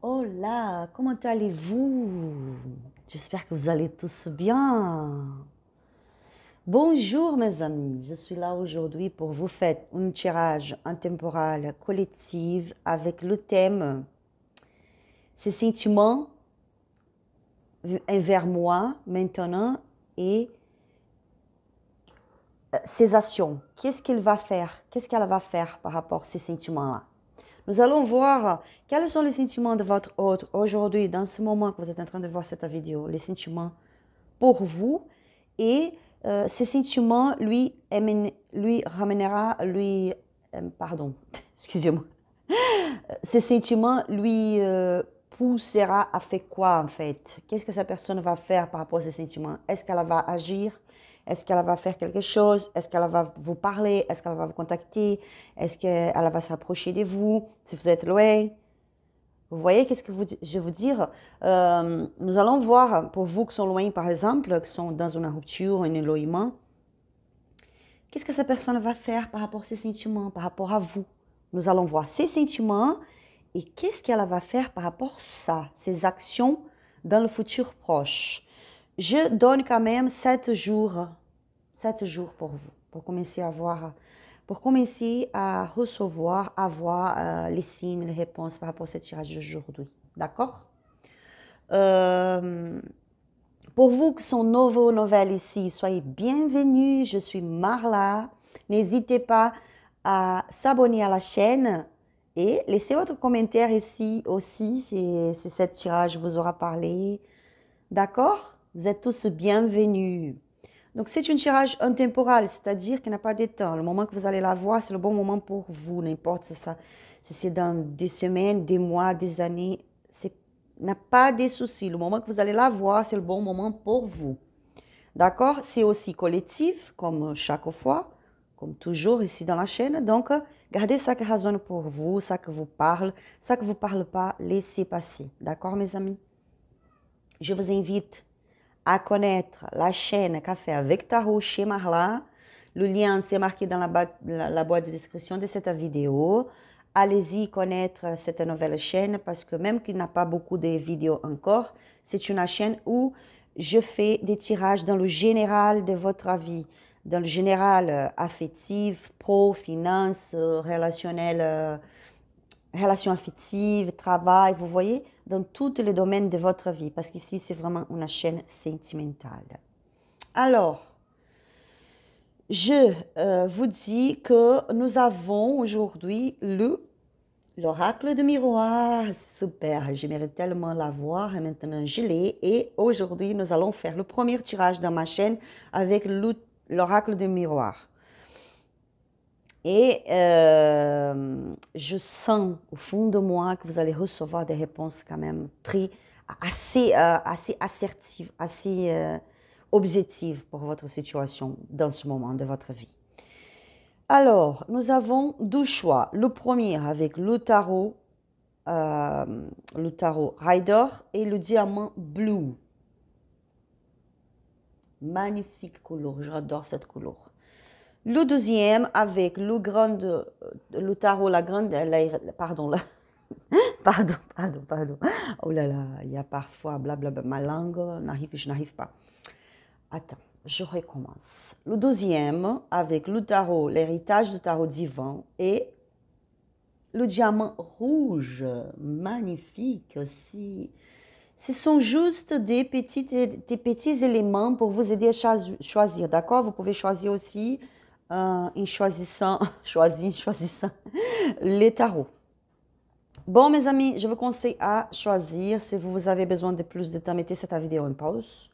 Hola, comment allez-vous? J'espère que vous allez tous bien. Bonjour mes amis, je suis là aujourd'hui pour vous faire un tirage intemporel collectif avec le thème ces sentiments envers moi maintenant et ses actions. Qu'est-ce qu'il va faire? Qu'est-ce qu'elle va faire par rapport à ces sentiments-là? Nous allons voir quels sont les sentiments de votre autre aujourd'hui, dans ce moment que vous êtes en train de voir cette vidéo, les sentiments pour vous et ces sentiments lui ramènera, pardon, excusez-moi, ces sentiments lui poussera à faire quoi en fait? Qu'est-ce que cette personne va faire par rapport à ces sentiments? Est-ce qu'elle va agir? Est-ce qu'elle va faire quelque chose? Est-ce qu'elle va vous parler? Est-ce qu'elle va vous contacter? Est-ce qu'elle va s'approcher de vous si vous êtes loin? Vous voyez, qu'est-ce que je veux dire? Nous allons voir, pour vous qui sont loin, par exemple, qui sont dans une rupture, un éloignement, qu'est-ce que cette personne va faire par rapport à ses sentiments, par rapport à vous? Nous allons voir ses sentiments et qu'est-ce qu'elle va faire par rapport à ça, ses actions dans le futur proche. Je donne quand même 7 jours pour vous, pour commencer à voir, pour commencer à recevoir, à voir les signes, les réponses par rapport à ce tirage d'aujourd'hui. D'accord? Euh, pour vous qui sont nouveaux, nouvelles ici, soyez bienvenus. Je suis Marla. N'hésitez pas à s'abonner à la chaîne et laissez votre commentaire ici aussi si ce tirage vous aura parlé. D'accord? Vous êtes tous bienvenus. Donc, c'est un tirage intemporel, c'est-à-dire qu'il n'a pas de temps. Le moment que vous allez la voir, c'est le bon moment pour vous, n'importe si c'est dans des semaines, des mois, des années, n'a pas de souci. Le moment que vous allez la voir, c'est le bon moment pour vous. D'accord? C'est aussi collectif, comme chaque fois, comme toujours ici dans la chaîne. Donc, gardez ça qui résonne pour vous, ça que vous parle, ça que vous ne parle pas, laissez passer. D'accord, mes amis? Je vous invite à connaître la chaîne Café avec Tarot chez Marla. Le lien c'est marqué dans la boîte de description de cette vidéo. Allez-y connaître cette nouvelle chaîne parce que même qu'il n'a pas beaucoup de vidéos encore, c'est une chaîne où je fais des tirages dans le général de votre vie, dans le général affectif, pro, finance, relationnel, relations affectives, travail, vous voyez, dans tous les domaines de votre vie, parce qu'ici, c'est vraiment une chaîne sentimentale. Alors, je vous dis que nous avons aujourd'hui l'oracle de miroir. Super, j'aimerais tellement la voir et maintenant je l'ai. Et aujourd'hui, nous allons faire le premier tirage dans ma chaîne avec l'oracle de miroir. Et je sens au fond de moi que vous allez recevoir des réponses quand même assez assertives, assez objectives pour votre situation dans ce moment de votre vie. Alors, nous avons deux choix. Le premier avec le tarot Rider et le diamant bleu. Magnifique couleur, j'adore cette couleur. Le deuxième avec le tarot, pardon. Oh là là, il y a parfois blablabla, ma langue, je n'arrive pas. Attends, je recommence. Le deuxième avec le tarot, l'héritage du tarot divin et le diamant rouge, magnifique aussi. Ce sont juste des petits éléments pour vous aider à choisir, d'accord? Vous pouvez choisir aussi en choisissant les tarots. Bon, mes amis, je vous conseille à choisir. Si vous avez besoin de plus de temps, mettez cette vidéo en pause.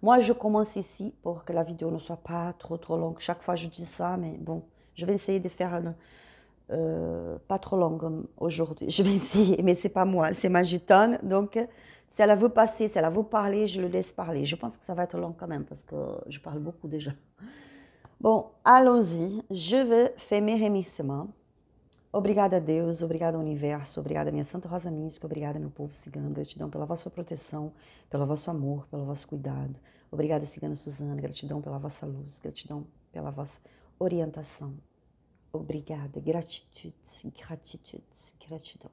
Moi, je commence ici pour que la vidéo ne soit pas trop longue. Chaque fois, je dis ça, mais bon, je vais essayer de faire pas trop longue aujourd'hui. Je vais essayer, mais c'est pas moi, c'est ma gitane. Donc, si elle veut passer, si elle veut parler, je le laisse parler. Je pense que ça va être long quand même parce que je parle beaucoup déjà. Bon, allons-y. Je vais faire mes remerciements. Obrigada a Deus, obrigada ao universo, obrigada minha Santa Rosa Mística, obrigada meu povo cigano, gratidão pela vossa proteção, pelo vosso amor, pelo vosso cuidado. Obrigada, cigana Suzana, gratidão pela vossa luz, gratidão pela vossa orientação. Obrigada, gratitude, gratidão.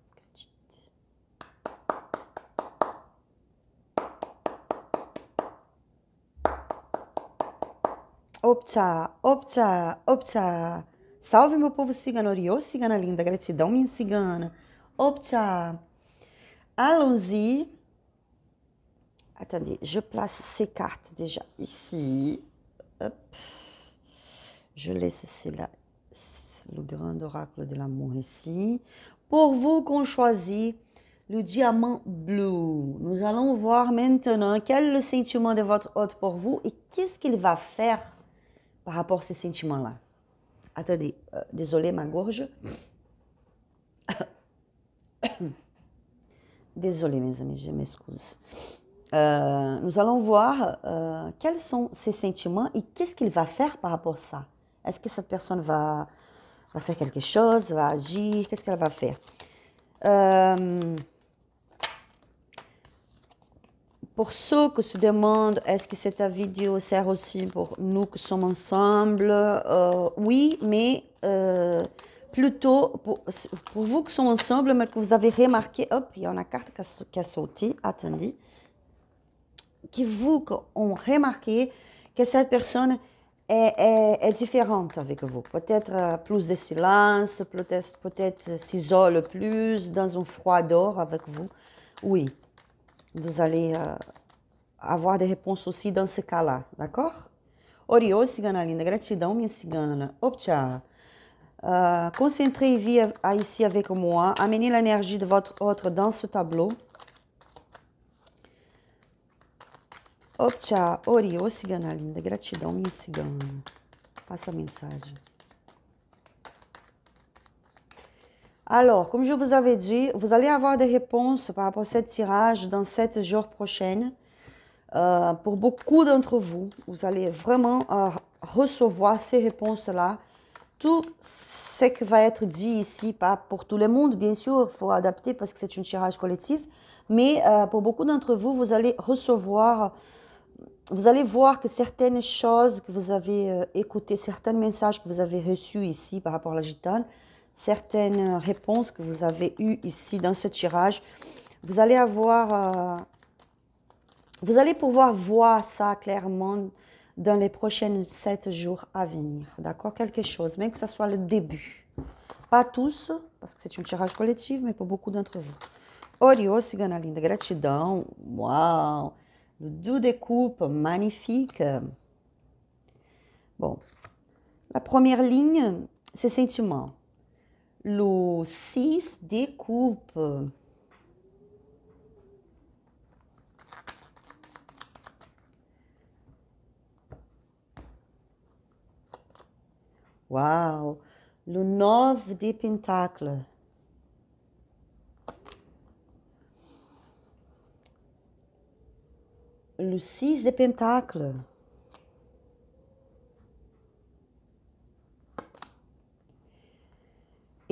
Opcha, opcha, opcha. Salve, meu povo cigano. Oriô, cigana linda. Gratidão, minha cigana. Opcha. Allons-y. Attendez, je place ces cartes déjà ici. Hop. Je laisse cela, le grand oracle de l'amour ici. Pour vous qu'on choisit le diamant bleu. Nous allons voir maintenant quel est le sentiment de votre hôte pour vous et qu'est-ce qu'il va faire par rapport à ces sentiments-là. Attendez, désolé ma gorge. Désolé mes amis, je m'excuse. Nous allons voir quels sont ces sentiments et qu'est-ce qu'il va faire par rapport à ça. Est-ce que cette personne va faire quelque chose, va agir, qu'est-ce qu'elle va faire? Pour ceux qui se demandent, est-ce que cette vidéo sert aussi pour nous qui sommes ensemble? Oui, mais plutôt pour vous qui sommes ensemble, mais que vous avez remarqué, hop, il y a une carte qui a sauté, attendez, que vous ont remarqué que cette personne est différente avec vous. Peut-être plus de silence, peut-être s'isole plus, dans un froideur avec vous. Oui, vous allez avoir des réponses aussi dans ce cas-là, d'accord? Oriô, cigana linda, gratidão, minha cigana. Opcha. Concentrez-vous ici avec moi, amenez l'énergie de votre autre dans ce tableau. Opcha, Oriô, cigana linda, gratidão, minha cigana. Passa a mensagem. Alors, comme je vous avais dit, vous allez avoir des réponses par rapport à ce tirage dans 7 jours prochains. Pour beaucoup d'entre vous, vous allez vraiment recevoir ces réponses-là. Tout ce qui va être dit ici, pas pour tout le monde, bien sûr, il faut adapter parce que c'est un tirage collectif, mais pour beaucoup d'entre vous, vous allez recevoir, vous allez voir que certaines choses que vous avez écoutées, certains messages que vous avez reçus ici par rapport à la gitane, certaines réponses que vous avez eues ici dans ce tirage, vous allez avoir, vous allez pouvoir voir ça clairement dans les prochains 7 jours à venir, d'accord? Quelque chose, même que ce soit le début. Pas tous, parce que c'est un tirage collectif, mais pour beaucoup d'entre vous. Oriô, cigana linda, gratidão. Uau! Le 2 de coupe, magnifique. Bon, la première ligne, c'est sentiment. Le 6 de coupe. Uau! Le 9 de pentacles. Le 6 de pentacles.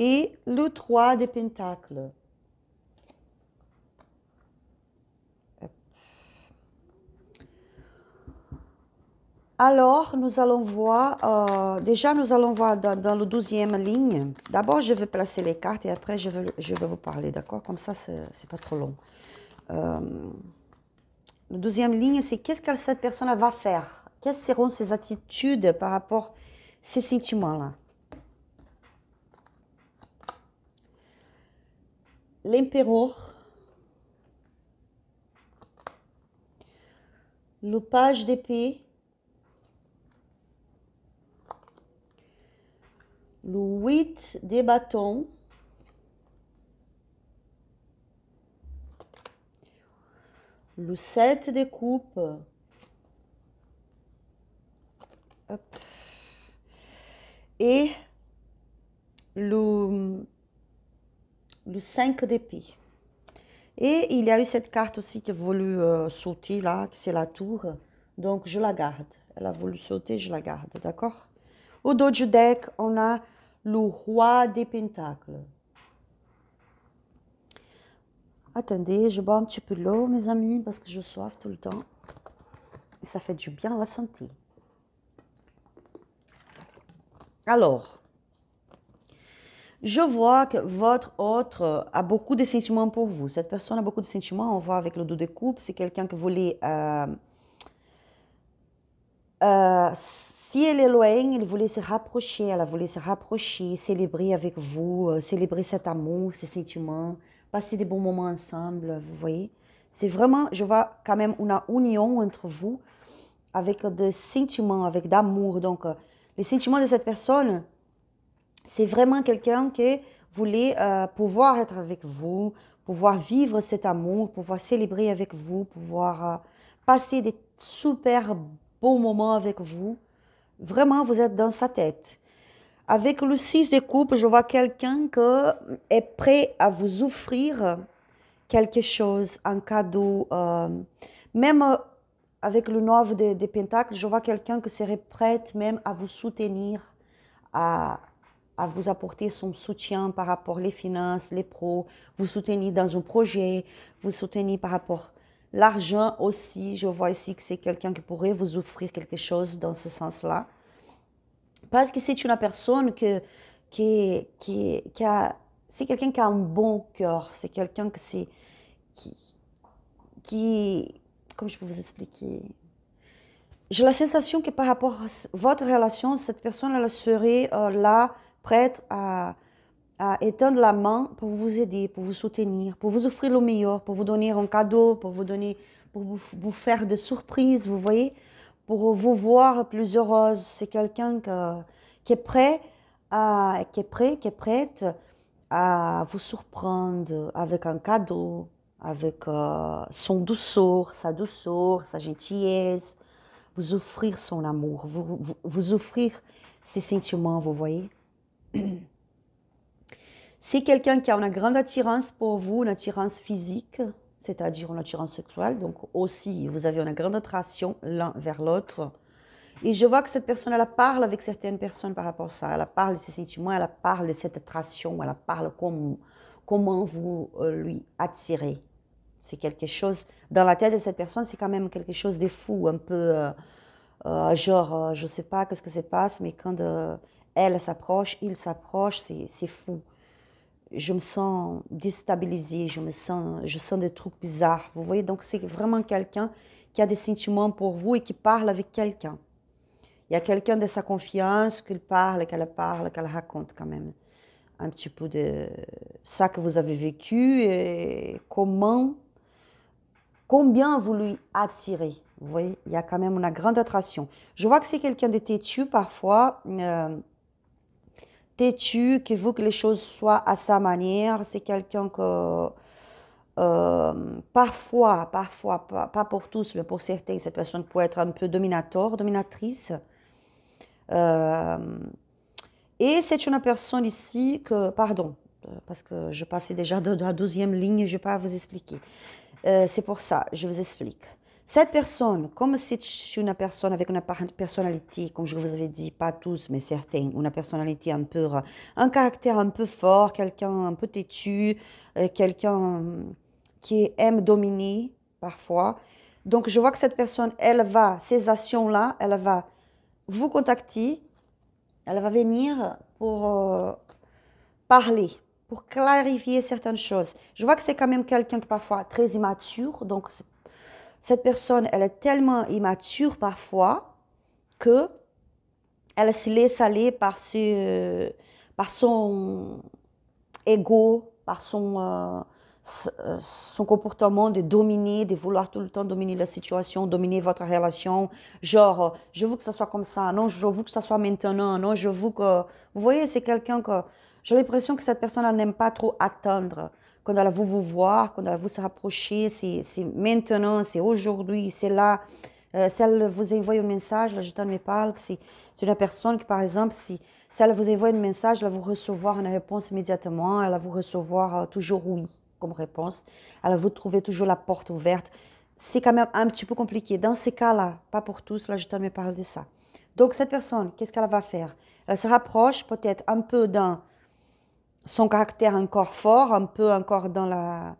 Et le 3 de pentacles. Alors, nous allons voir, déjà nous allons voir dans la 12e ligne. D'abord, je vais placer les cartes et après, je vais vous parler, d'accord? Comme ça, c'est pas trop long. La 12e ligne, c'est qu'est-ce que cette personne va faire? Quelles seront ses attitudes par rapport à ces sentiments-là? L'empereur, le page d'épée, le 8 de bâtons, le 7 de coupe, hop, et le 5 d'épée. Et il y a eu cette carte aussi qui a voulu sauter là, c'est la tour. Donc, je la garde. Elle a voulu sauter, je la garde, d'accord? Au dos du deck, on a le roi des pentacles. Attendez, je bois un petit peu de l'eau, mes amis, parce que je soif tout le temps. Et ça fait du bien à la santé. Alors, je vois que votre autre a beaucoup de sentiments pour vous. Cette personne a beaucoup de sentiments. On voit avec le dos de coupe, c'est quelqu'un qui voulait Si elle est loin, elle voulait se rapprocher, elle voulait se rapprocher, célébrer avec vous, célébrer cet amour, ces sentiments, passer des bons moments ensemble, vous voyez. C'est vraiment, je vois quand même une union entre vous avec des sentiments, avec d'amour. Donc, les sentiments de cette personne, c'est vraiment quelqu'un qui voulait pouvoir être avec vous, pouvoir vivre cet amour, pouvoir célébrer avec vous, pouvoir passer des super beaux moments avec vous. Vraiment, vous êtes dans sa tête. Avec le 6 de coupe, je vois quelqu'un qui est prêt à vous offrir quelque chose, un cadeau. Même avec le 9 de Pentacles, je vois quelqu'un qui serait prêt même à vous soutenir, à, à vous apporter son soutien par rapport aux finances, les pros, vous soutenir dans un projet, vous soutenir par rapport à l'argent aussi. Je vois ici que c'est quelqu'un qui pourrait vous offrir quelque chose dans ce sens-là. Parce que c'est une personne qui a, c'est quelqu'un qui a un bon cœur, c'est quelqu'un qui, comment je peux vous expliquer? J'ai la sensation que par rapport à votre relation, cette personne elle serait là, prête à étendre la main pour vous aider, pour vous soutenir, pour vous offrir le meilleur, pour vous donner un cadeau, pour vous donner, pour vous faire des surprises, vous voyez, pour vous voir plus heureuse. C'est quelqu'un qui est prêt qui est prête à vous surprendre avec un cadeau, avec son douceur, sa gentillesse, vous offrir son amour, vous offrir ses sentiments, vous voyez. C'est quelqu'un qui a une grande attirance pour vous, une attirance physique, c'est-à-dire une attirance sexuelle. Donc aussi, vous avez une grande attraction l'un vers l'autre. Et je vois que cette personne, elle parle avec certaines personnes par rapport à ça. Elle parle de ses sentiments, elle parle de cette attraction, elle parle comment vous lui attirez. C'est quelque chose, dans la tête de cette personne, c'est quand même quelque chose de fou, un peu genre, je ne sais pas qu'est-ce que se passe, mais quand elle s'approche, il s'approche, c'est fou. Je me sens déstabilisée, je sens des trucs bizarres, vous voyez. Donc c'est vraiment quelqu'un qui a des sentiments pour vous et qui parle avec quelqu'un. Il y a quelqu'un de sa confiance qu'elle parle, qu'elle raconte quand même un petit peu de ça que vous avez vécu et combien vous lui attirez. Vous voyez, il y a quand même une grande attraction. Je vois que c'est quelqu'un de têtu parfois, têtu, qui veut que les choses soient à sa manière. C'est quelqu'un que parfois, pas pour tous, mais pour certains, cette personne peut être un peu dominatrice. Et c'est une personne ici que, pardon, parce que je passais déjà de la 12e ligne, je ne vais pas vous expliquer. C'est pour ça, je vous explique. Cette personne, comme c'est une personne avec une personnalité, comme je vous avais dit, pas tous, mais certains, une personnalité un caractère un peu fort, quelqu'un un peu têtu, quelqu'un qui aime dominer parfois. Donc, je vois que cette personne, ces actions-là, elle va vous contacter, elle va venir pour parler, pour clarifier certaines choses. Je vois que c'est quand même quelqu'un qui est parfois très immature. Donc, cette personne, elle est tellement immature parfois que elle se laisse aller par son ego, par son comportement de dominer, de vouloir tout le temps dominer la situation, dominer votre relation. Genre, je veux que ça soit comme ça, non, je veux que ça soit maintenant, non, je veux que... Vous voyez, c'est quelqu'un que... J'ai l'impression que cette personne, elle n'aime pas trop attendre. Quand elle veut vous voir, quand elle veut se rapprocher, c'est maintenant, c'est aujourd'hui, c'est là. Si elle vous envoie un message, là, je t'en parle, c'est une personne qui, par exemple, si elle vous envoie un message, elle va vous recevoir une réponse immédiatement, elle va vous recevoir toujours oui comme réponse, elle va vous trouver toujours la porte ouverte. C'est quand même un petit peu compliqué. Dans ces cas-là, pas pour tous, là, je t'en parle de ça. Donc, cette personne, qu'est-ce qu'elle va faire? Elle se rapproche peut-être un peu dans son caractère encore fort, un peu encore dans la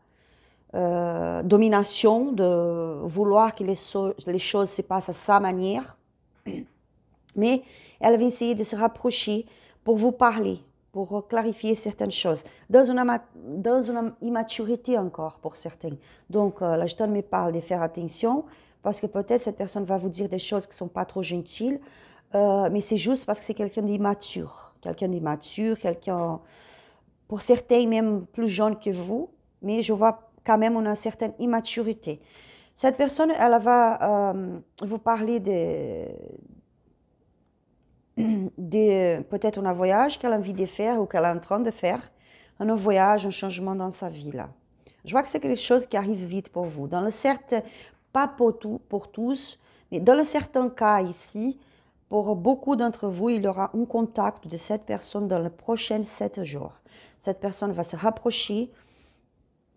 domination, de vouloir que les choses se passent à sa manière. Mais elle va essayer de se rapprocher pour vous parler, pour clarifier certaines choses, dans une immaturité encore pour certains. Donc, là, je me parle de faire attention, parce que peut-être cette personne va vous dire des choses qui ne sont pas trop gentilles, Mais c'est juste parce que c'est quelqu'un d'immature. Quelqu'un d'immature, quelqu'un, pour certains même plus jeune que vous, mais je vois quand même une certaine immaturité. Cette personne, elle va vous parler peut-être un voyage qu'elle a envie de faire ou qu'elle est en train de faire, un voyage, un changement dans sa vie là. Je vois que c'est quelque chose qui arrive vite pour vous. Dans le certain, pas pour tous, mais dans le certain cas ici, pour beaucoup d'entre vous, il y aura un contact de cette personne dans les prochains 7 jours. Cette personne va se rapprocher.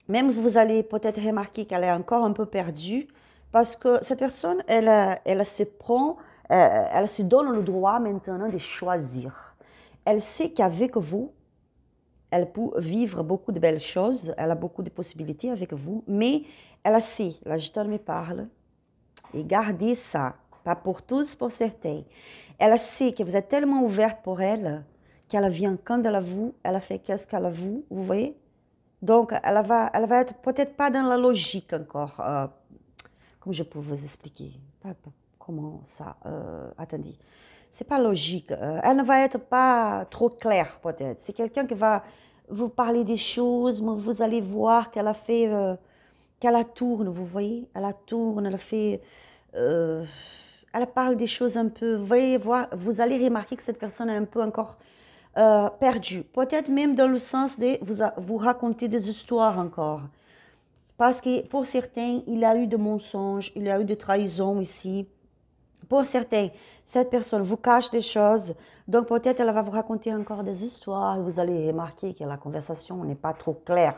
Même vous allez peut-être remarquer qu'elle est encore un peu perdue parce que cette personne, elle se prend, elle se donne le droit maintenant de choisir. Elle sait qu'avec vous, elle peut vivre beaucoup de belles choses, elle a beaucoup de possibilités avec vous, mais elle sait, la gitane me parle, et gardez ça, pas pour tous, pour certains. Elle sait que vous êtes tellement ouverte pour elle qu'elle vient quand elle a vous, elle a fait qu'est-ce qu'elle a vous voyez? Donc, elle va être peut-être pas dans la logique encore. Comment je peux vous expliquer? Comment ça? Attendez. C'est pas logique. Elle ne va être pas trop claire, peut-être. C'est quelqu'un qui va vous parler des choses, mais vous allez voir qu'elle a fait, qu'elle la tourne, vous voyez? Elle la tourne, elle a fait, euh, elle parle des choses un peu. Vous voyez, vous allez remarquer que cette personne est un peu encore perdue. Peut-être même dans le sens de vous raconter des histoires encore. Parce que pour certains, il y a eu de mensonges, il y a eu de trahison ici. Pour certains, cette personne vous cache des choses, donc peut-être elle va vous raconter encore des histoires et vous allez remarquer que la conversation n'est pas trop claire.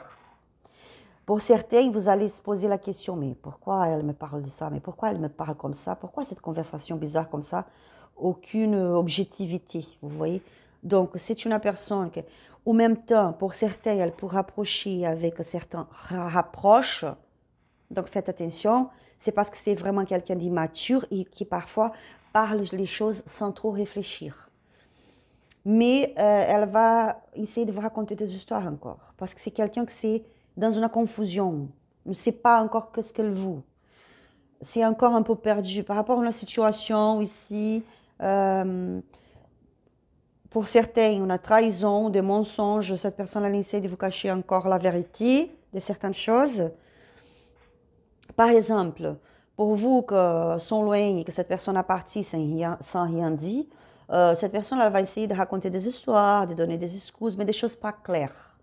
Pour certains, vous allez se poser la question, mais pourquoi elle me parle de ça? Mais pourquoi elle me parle comme ça? Pourquoi cette conversation bizarre comme ça? Aucune objectivité, vous voyez? Donc, c'est une personne qui, au même temps, pour certains, elle peut rapprocher avec certains rapproches. Donc, faites attention. C'est parce que c'est vraiment quelqu'un d'immature et qui parfois parle les choses sans trop réfléchir. Mais elle va essayer de vous raconter des histoires encore. Parce que c'est quelqu'un qui c'est dans une confusion. Ne sait pas encore qu'est-ce qu'elle veut. C'est encore un peu perdu par rapport à la situation ici. Pour certains, on a trahison, des mensonges. Cette personne, elle essaie de vous cacher encore la vérité de certaines choses. Par exemple, pour vous qui sont loin et que cette personne a parti sans rien dire, cette personne elle va essayer de raconter des histoires, de donner des excuses, mais des choses pas claires.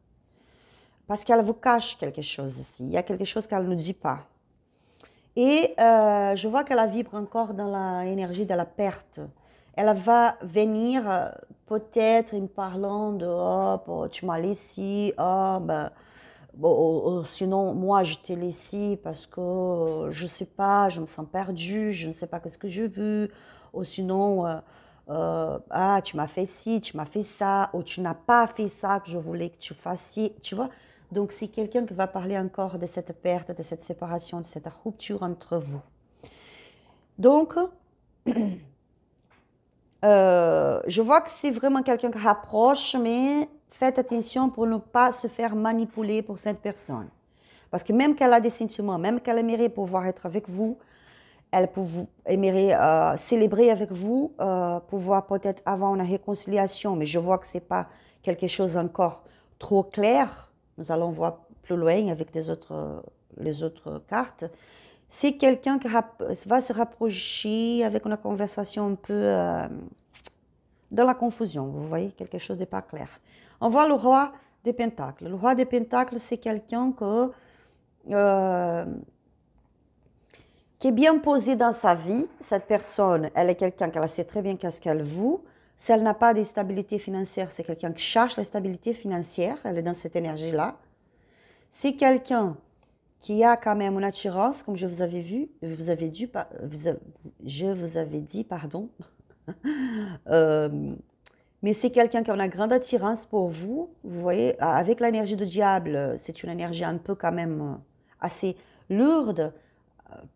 Parce qu'elle vous cache quelque chose ici. Il y a quelque chose qu'elle ne dit pas. Et je vois qu'elle vibre encore dans l'énergie de la perte. Elle va venir peut-être en parlant de oh, tu m'as laissé, oh, ben, bon, sinon moi je t'ai laissé parce que je ne sais pas, je me sens perdue, je ne sais pas ce que je veux. Ou sinon, ah, tu m'as fait ci, tu m'as fait ça, ou tu n'as pas fait ça que je voulais que tu fasses, tu vois. Donc, c'est quelqu'un qui va parler encore de cette perte, de cette séparation, de cette rupture entre vous. Donc, je vois que c'est vraiment quelqu'un qui rapproche, mais faites attention pour ne pas se faire manipuler pour cette personne. Parce que même qu'elle a des sentiments, même qu'elle aimerait pouvoir être avec vous, elle aimerait célébrer avec vous, pouvoir peut-être avoir une réconciliation, mais je vois que ce n'est pas quelque chose encore trop clair. Nous allons voir plus loin avec les autres cartes. C'est quelqu'un qui va se rapprocher avec une conversation un peu dans la confusion, vous voyez, quelque chose de pas clair. On voit le roi des Pentacles. Le roi des Pentacles, c'est quelqu'un qui est bien posé dans sa vie. Cette personne, elle est quelqu'un qui sait très bien qu'est-ce qu'elle veut. Si elle n'a pas de stabilité financière, c'est quelqu'un qui cherche la stabilité financière. Elle est dans cette énergie-là. C'est quelqu'un qui a quand même une attirance, comme je vous avais vu, je vous avais dit, pardon. Mais c'est quelqu'un qui a une grande attirance pour vous. Vous voyez, avec l'énergie du diable, c'est une énergie un peu quand même assez lourde,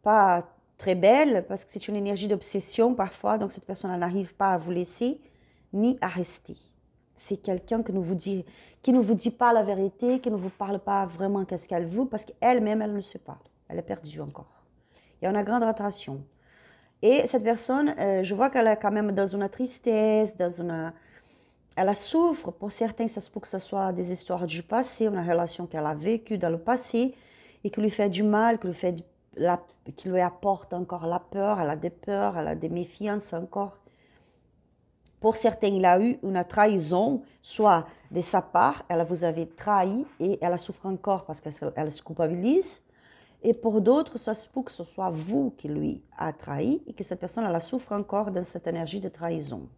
pas très belle, parce que c'est une énergie d'obsession parfois, donc cette personne n'arrive pas à vous laisser ni à rester. C'est quelqu'un qui ne vous dit pas la vérité, qui ne vous parle pas vraiment qu'est-ce qu'elle veut, parce qu'elle-même, elle ne sait pas. Elle est perdue encore. Il y a une grande attraction. Et cette personne, je vois qu'elle est quand même dans une tristesse, elle souffre. Pour certains, ça se peut que ce soit des histoires du passé, une relation qu'elle a vécue dans le passé et qui lui fait du mal, qui lui apporte encore la peur, elle a des peurs, elle a des méfiances encore. Pour certains, il a eu une trahison, soit de sa part, elle vous avait trahi et elle souffre encore parce qu'elle se culpabilise. Et pour d'autres, ça se peut que ce soit vous qui lui a trahi et que cette personne, elle souffre encore dans cette énergie de trahison.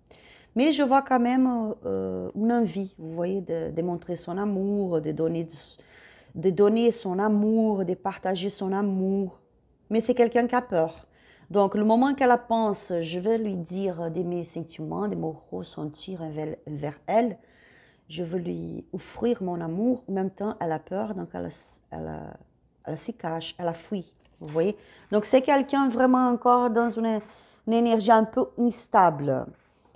Mais je vois quand même une envie, vous voyez, de montrer son amour, de donner son amour, de partager son amour. Mais c'est quelqu'un qui a peur. Donc, le moment qu'elle pense, je vais lui dire de mes sentiments, de me ressentir envers elle, je veux lui offrir mon amour. En même temps, elle a peur, donc elle se cache, elle a fui. Vous voyez? Donc, c'est quelqu'un vraiment encore dans une énergie un peu instable.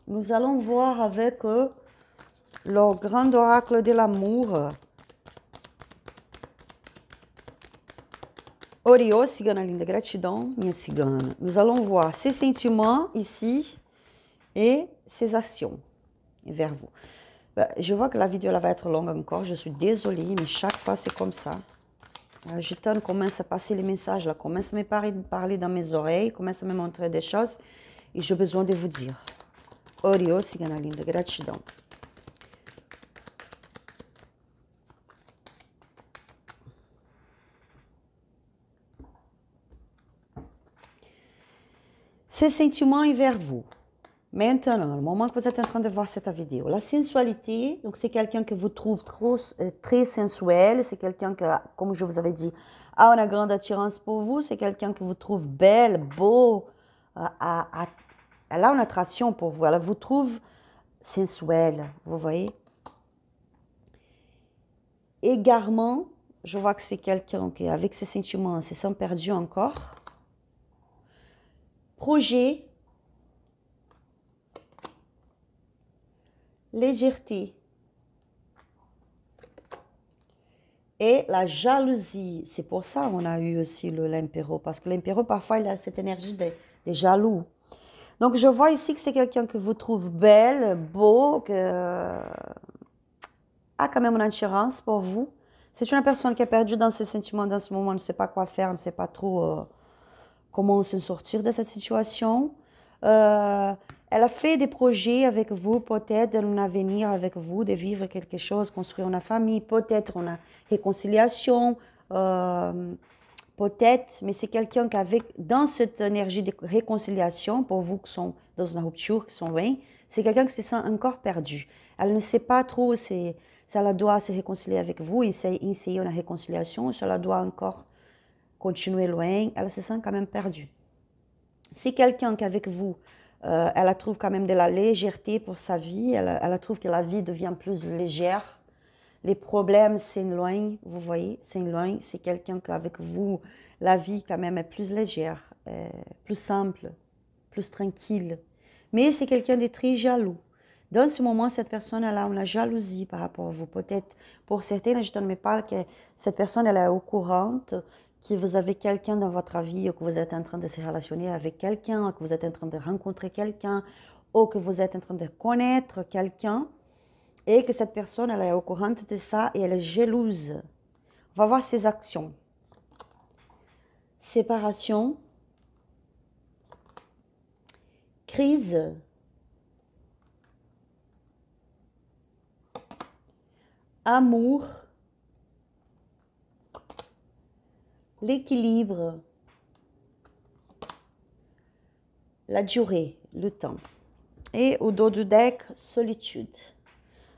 Nous allons voir avec le grand oracle de l'amour. Oriô, cigana linda, gratidão, minha cigana. Nous allons voir ses sentiments ici et ses actions vers vous. Je vois que la vidéo va être longue encore, je suis désolée, mais chaque fois c'est comme ça. La gitane commence à passer les messages, là, commence à me parler dans mes oreilles, commence à me montrer des choses et j'ai besoin de vous dire. Oriô, cigana linda, gratidão. Ses sentiments envers vous. Maintenant, le moment que vous êtes en train de voir cette vidéo, la sensualité, donc c'est quelqu'un que vous trouvez très sensuel, c'est quelqu'un que, comme je vous avais dit, a une grande attirance pour vous, c'est quelqu'un que vous trouve belle, beau, elle a une attraction pour vous, elle vous trouve sensuelle, vous voyez. Égarement, je vois que c'est quelqu'un qui, avec ses sentiments, se sent perdu encore. Projet, légèreté et la jalousie. C'est pour ça qu'on a eu aussi l'impéro, parce que l'impéro, parfois, il a cette énergie des jaloux. Donc, je vois ici que c'est quelqu'un que vous trouvez belle, beau, que a quand même une attirance pour vous. C'est une personne qui est perdue dans ses sentiments dans ce moment, ne sait pas quoi faire, ne sait pas trop comment se sortir de cette situation. Elle a fait des projets avec vous, peut-être dans un avenir avec vous, de vivre quelque chose, construire une famille, peut-être une réconciliation, peut-être, mais c'est quelqu'un qui avec, dans cette énergie de réconciliation, pour vous qui sont dans une rupture, qui sont loin, c'est quelqu'un qui se sent encore perdu. Elle ne sait pas trop si elle doit se réconcilier avec vous, essayer une réconciliation, si elle doit encore continuer loin, elle se sent quand même perdue. Si quelqu'un qui est avec vous, elle trouve quand même de la légèreté pour sa vie, elle trouve que la vie devient plus légère, les problèmes s'éloignent, vous voyez, s'éloignent, c'est quelqu'un qu'avec vous, la vie quand même est plus légère, plus simple, plus tranquille. Mais c'est quelqu'un de très jaloux. Dans ce moment, cette personne, elle a une jalousie par rapport à vous. Peut-être, pour certains, je ne me parle que cette personne, elle est au courant que vous avez quelqu'un dans votre vie, ou que vous êtes en train de se relationner avec quelqu'un, que vous êtes en train de rencontrer quelqu'un, ou que vous êtes en train de connaître quelqu'un, et que cette personne, elle est au courant de ça et elle est jalouse. On va voir ses actions. Séparation, crise, amour, l'équilibre, la durée, le temps. Et au dos du deck, solitude.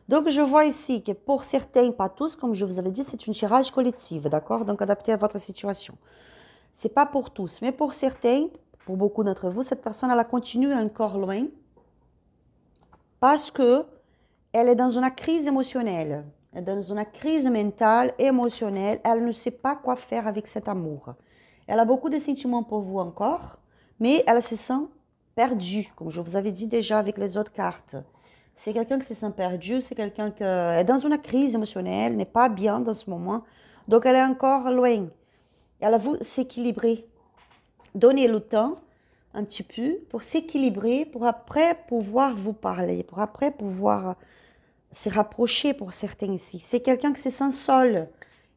Donc, je vois ici que pour certains, pas tous, comme je vous avais dit, c'est une tirage collective, d'accord? Donc, adapté à votre situation. Ce n'est pas pour tous, mais pour certains, pour beaucoup d'entre vous, cette personne, elle continue encore loin parce que elle est dans une crise émotionnelle, elle est dans une crise mentale, émotionnelle. Elle ne sait pas quoi faire avec cet amour. Elle a beaucoup de sentiments pour vous encore, mais elle se sent perdue, comme je vous avais dit déjà avec les autres cartes. C'est quelqu'un qui se sent perdu, c'est quelqu'un qui est dans une crise émotionnelle, n'est pas bien dans ce moment, donc elle est encore loin. Elle a voulu s'équilibrer, donner le temps, un petit peu pour s'équilibrer, pour après pouvoir vous parler, pour après pouvoir se rapprocher pour certains ici. C'est quelqu'un qui se sent seul.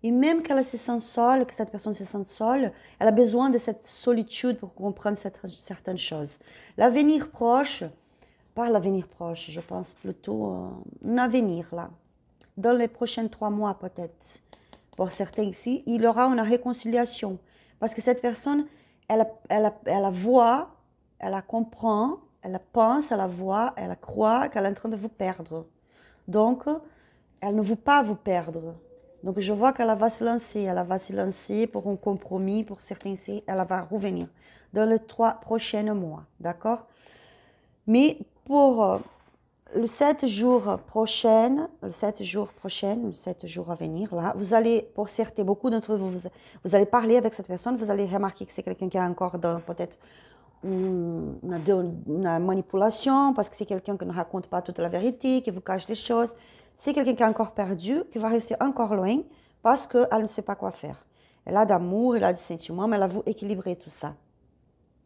Et même qu'elle se sent seule, que cette personne se sent seule, elle a besoin de cette solitude pour comprendre certaines choses. L'avenir proche, pas l'avenir proche, je pense plutôt un avenir là. Dans les prochains 3 mois peut-être. Pour certains ici, il y aura une réconciliation. Parce que cette personne, elle voit, elle la comprend, elle la pense, elle la voit, elle la croit qu'elle est en train de vous perdre. Donc, elle ne veut pas vous perdre. Donc, je vois qu'elle va se lancer. Elle va se lancer pour un compromis, pour certains ici, elle va revenir dans les 3 prochains mois. D'accord? Mais pour le 7 jours prochain, le 7 jours à venir, là, vous allez, pour certains, beaucoup d'entre vous, vous allez parler avec cette personne, vous allez remarquer que c'est quelqu'un qui a encore peut-être une manipulation, parce que c'est quelqu'un qui ne raconte pas toute la vérité, qui vous cache des choses. C'est quelqu'un qui est encore perdu, qui va rester encore loin, parce qu'elle ne sait pas quoi faire. Elle a d'amour, elle a des sentiments, mais elle a voulu équilibrer tout ça.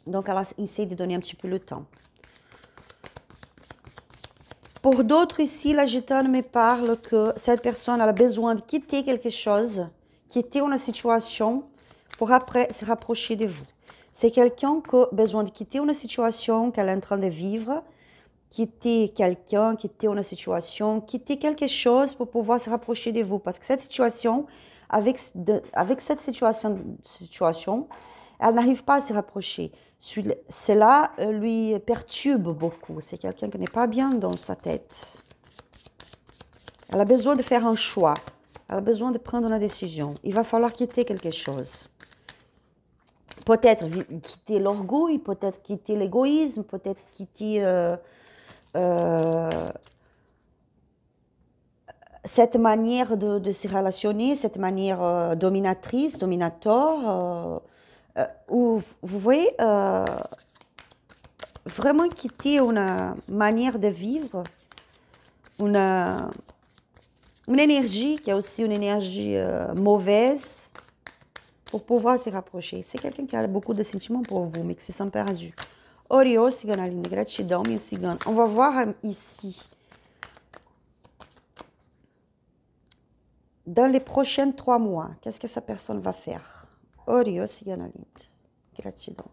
Donc, elle a essayé de donner un petit peu le temps. Pour d'autres ici, la gitane me parle que cette personne a besoin de quitter quelque chose, quitter une situation pour après se rapprocher de vous. C'est quelqu'un qui a besoin de quitter une situation qu'elle est en train de vivre, quitter quelqu'un, quitter une situation, quitter quelque chose pour pouvoir se rapprocher de vous. Parce que cette situation, avec cette situation, elle n'arrive pas à se rapprocher. Cela lui perturbe beaucoup. C'est quelqu'un qui n'est pas bien dans sa tête. Elle a besoin de faire un choix. Elle a besoin de prendre une décision. Il va falloir quitter quelque chose. Peut-être quitter l'orgueil, peut-être quitter l'égoïsme, peut-être quitter cette manière de se relationner, cette manière dominatrice, dominateur, où vous voyez vraiment quitter une manière de vivre, une énergie qui est aussi une énergie mauvaise pour pouvoir se rapprocher. C'est quelqu'un qui a beaucoup de sentiments pour vous, mais qui se sent perdu. Oriô, cigana linda, gratidão, minha cigana. On va voir ici. Dans les prochains 3 mois, qu'est-ce que cette personne va faire? Oriô, cigana linda, gratidão.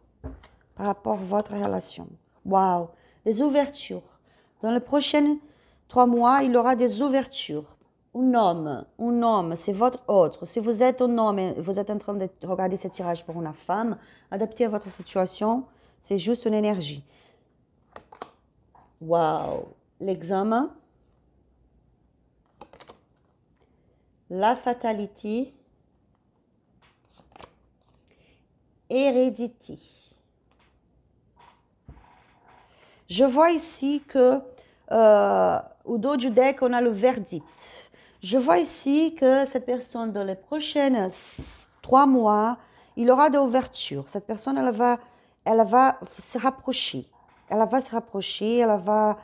Par rapport à votre relation. Waouh, des ouvertures. Dans les prochains 3 mois, il y aura des ouvertures. Un homme, c'est votre autre. Si vous êtes un homme et vous êtes en train de regarder ce tirage pour une femme, adapté à votre situation, c'est juste une énergie. Waouh, l'examen, la fatalité, hérédité. Je vois ici que au dos du deck, on a le verdict. Je vois ici que cette personne, dans les prochains 3 mois, il aura de l'ouverture. Cette personne, elle va se rapprocher. Elle va se rapprocher, elle va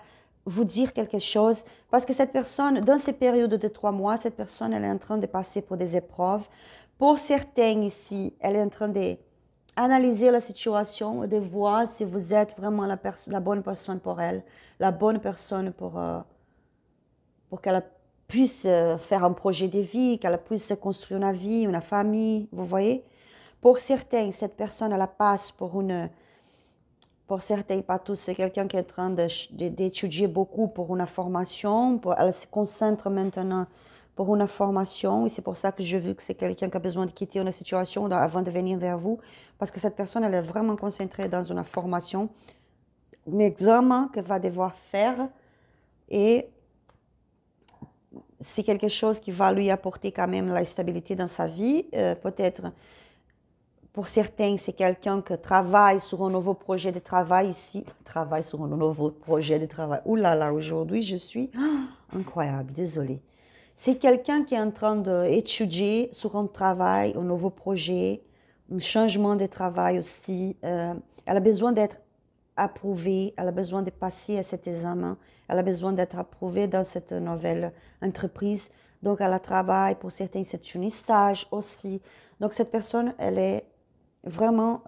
vous dire quelque chose. Parce que cette personne, dans ces périodes de 3 mois, cette personne, elle est en train de passer pour des épreuves. Pour certains ici, elle est en train d'analyser la situation et de voir si vous êtes vraiment la bonne personne pour elle, la bonne personne pour qu'elle puisse faire un projet de vie, qu'elle puisse construire une vie, une famille, vous voyez. Pour certains, cette personne, elle passe pour certains, pas tous, c'est quelqu'un qui est en train d'étudier beaucoup pour une formation, elle se concentre maintenant pour une formation, et c'est pour ça que je veux que c'est quelqu'un qui a besoin de quitter une situation avant de venir vers vous, parce que cette personne, elle est vraiment concentrée dans une formation, un examen qu'elle va devoir faire, et c'est quelque chose qui va lui apporter quand même la stabilité dans sa vie. Peut-être, pour certains, c'est quelqu'un qui travaille sur un nouveau projet de travail ici. Travaille sur un nouveau projet de travail. Ouh là là, aujourd'hui, je suis incroyable, désolée. C'est quelqu'un qui est en train d'étudier sur un travail, un nouveau projet, un changement de travail aussi. Elle a besoin d'être approuvée, elle a besoin de passer à cet examen, elle a besoin d'être approuvée dans cette nouvelle entreprise. Donc, elle travaille, pour certains, c'est un stage aussi. Donc, cette personne, elle est vraiment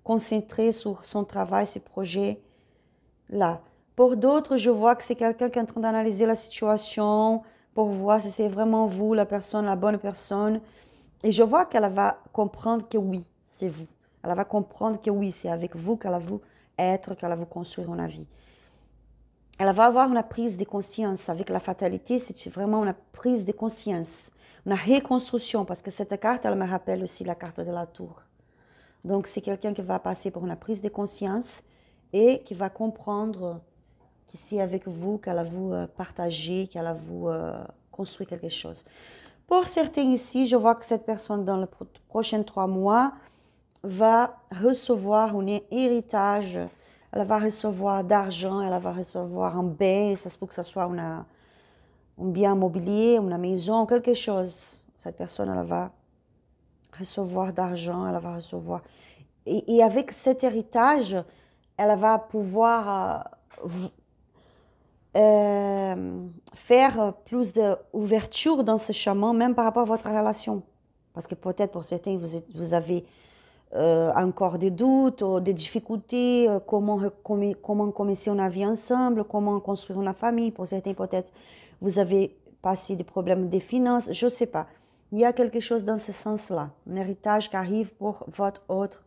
concentrer sur son travail, ses projets-là. Pour d'autres, je vois que c'est quelqu'un qui est en train d'analyser la situation pour voir si c'est vraiment vous, la personne, la bonne personne. Et je vois qu'elle va comprendre que oui, c'est vous. Elle va comprendre que oui, c'est avec vous qu'elle va vous être, qu'elle va vous construire une vie. Elle va avoir une prise de conscience. Avec la fatalité, c'est vraiment une prise de conscience, une reconstruction, parce que cette carte, elle me rappelle aussi la carte de la tour. Donc, c'est quelqu'un qui va passer pour une prise de conscience et qui va comprendre que c'est avec vous qu'elle va vous partager, qu'elle va vous construire quelque chose. Pour certains ici, je vois que cette personne, dans les prochains 3 mois, va recevoir un héritage. Elle va recevoir d'argent, elle va recevoir un bien, ça se peut que ce soit un bien immobilier, une maison, quelque chose. Cette personne, elle va recevoir d'argent, elle va recevoir... Et avec cet héritage, elle va pouvoir faire plus d'ouverture dans ce chemin, même par rapport à votre relation. Parce que peut-être pour certains, vous avez encore des doutes ou des difficultés, comment commencer une vie ensemble, comment construire une famille. Pour certains, peut-être, vous avez passé des problèmes de finances, je ne sais pas. Il y a quelque chose dans ce sens-là, un héritage qui arrive pour votre autre.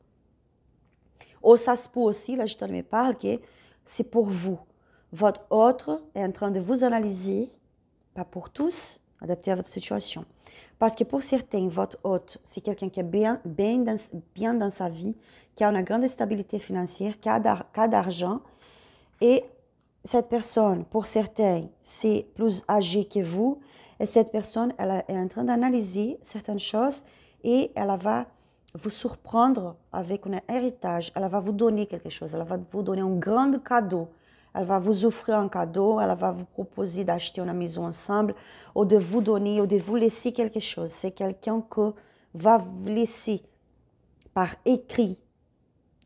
Ou ça se peut aussi, là je te me parle, que c'est pour vous. Votre autre est en train de vous analyser, pas pour tous, adapté à votre situation. Parce que pour certains, votre hôte, c'est quelqu'un qui est bien dans sa vie, qui a une grande stabilité financière, qui a d'argent. Et cette personne, pour certains, c'est plus âgé que vous. Et cette personne, elle est en train d'analyser certaines choses et elle va vous surprendre avec un héritage. Elle va vous donner quelque chose. Elle va vous donner un grand cadeau. Elle va vous offrir un cadeau, elle va vous proposer d'acheter une maison ensemble, ou de vous donner, ou de vous laisser quelque chose. C'est quelqu'un qui va vous laisser par écrit,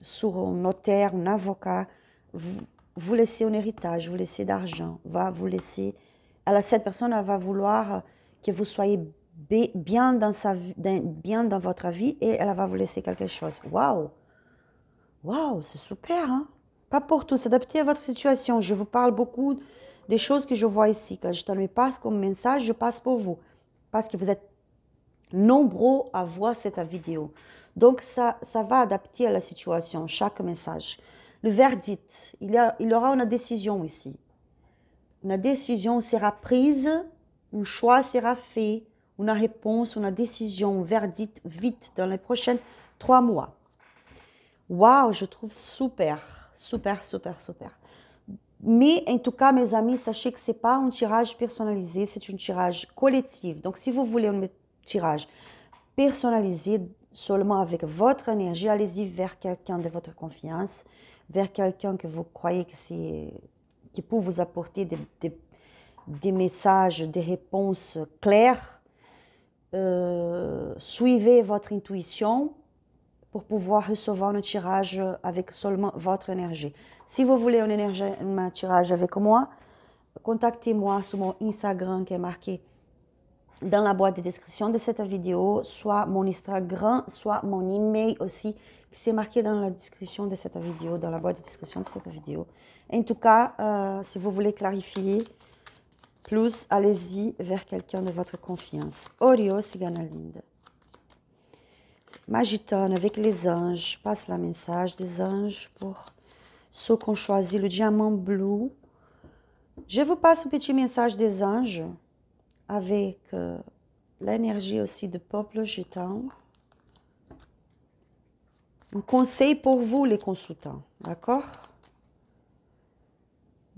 sur un notaire, un avocat, vous laisser un héritage, vous laisser d'argent, va vous laisser... cette personne, elle va vouloir que vous soyez bien bien dans votre vie et elle va vous laisser quelque chose. Waouh! Waouh, c'est super, hein? Pas pour tout, s'adapter à votre situation. Je vous parle beaucoup des choses que je vois ici. Quand je te le passe comme message, je passe pour vous. Parce que vous êtes nombreux à voir cette vidéo. Donc, ça va adapter à la situation, chaque message. Le verdict, il y aura une décision ici. Une décision sera prise, un choix sera fait, une réponse, une décision, un verdict vite dans les prochains 3 mois. Waouh, je trouve super, super, super, super. Mais en tout cas, mes amis, sachez que ce n'est pas un tirage personnalisé, c'est un tirage collectif. Donc, si vous voulez un tirage personnalisé seulement avec votre énergie, allez-y vers quelqu'un de votre confiance, vers quelqu'un que vous croyez qui peut vous apporter des messages, des réponses claires. Suivez votre intuition pour pouvoir recevoir un tirage avec seulement votre énergie. Si vous voulez un tirage avec moi, contactez-moi sur mon Instagram qui est marqué dans la boîte de description de cette vidéo, soit mon Instagram, soit mon email aussi, qui s'est marqué dans la description de cette vidéo, dans la boîte de description de cette vidéo. En tout cas, si vous voulez clarifier plus, allez-y vers quelqu'un de votre confiance. Orios Cigana Linda. Magitane avec les anges, passe le message des anges pour ceux qui ont choisi le diamant bleu. Je vous passe un petit message des anges avec l'énergie aussi du peuple gitan. Un conseil pour vous les consultants, d'accord?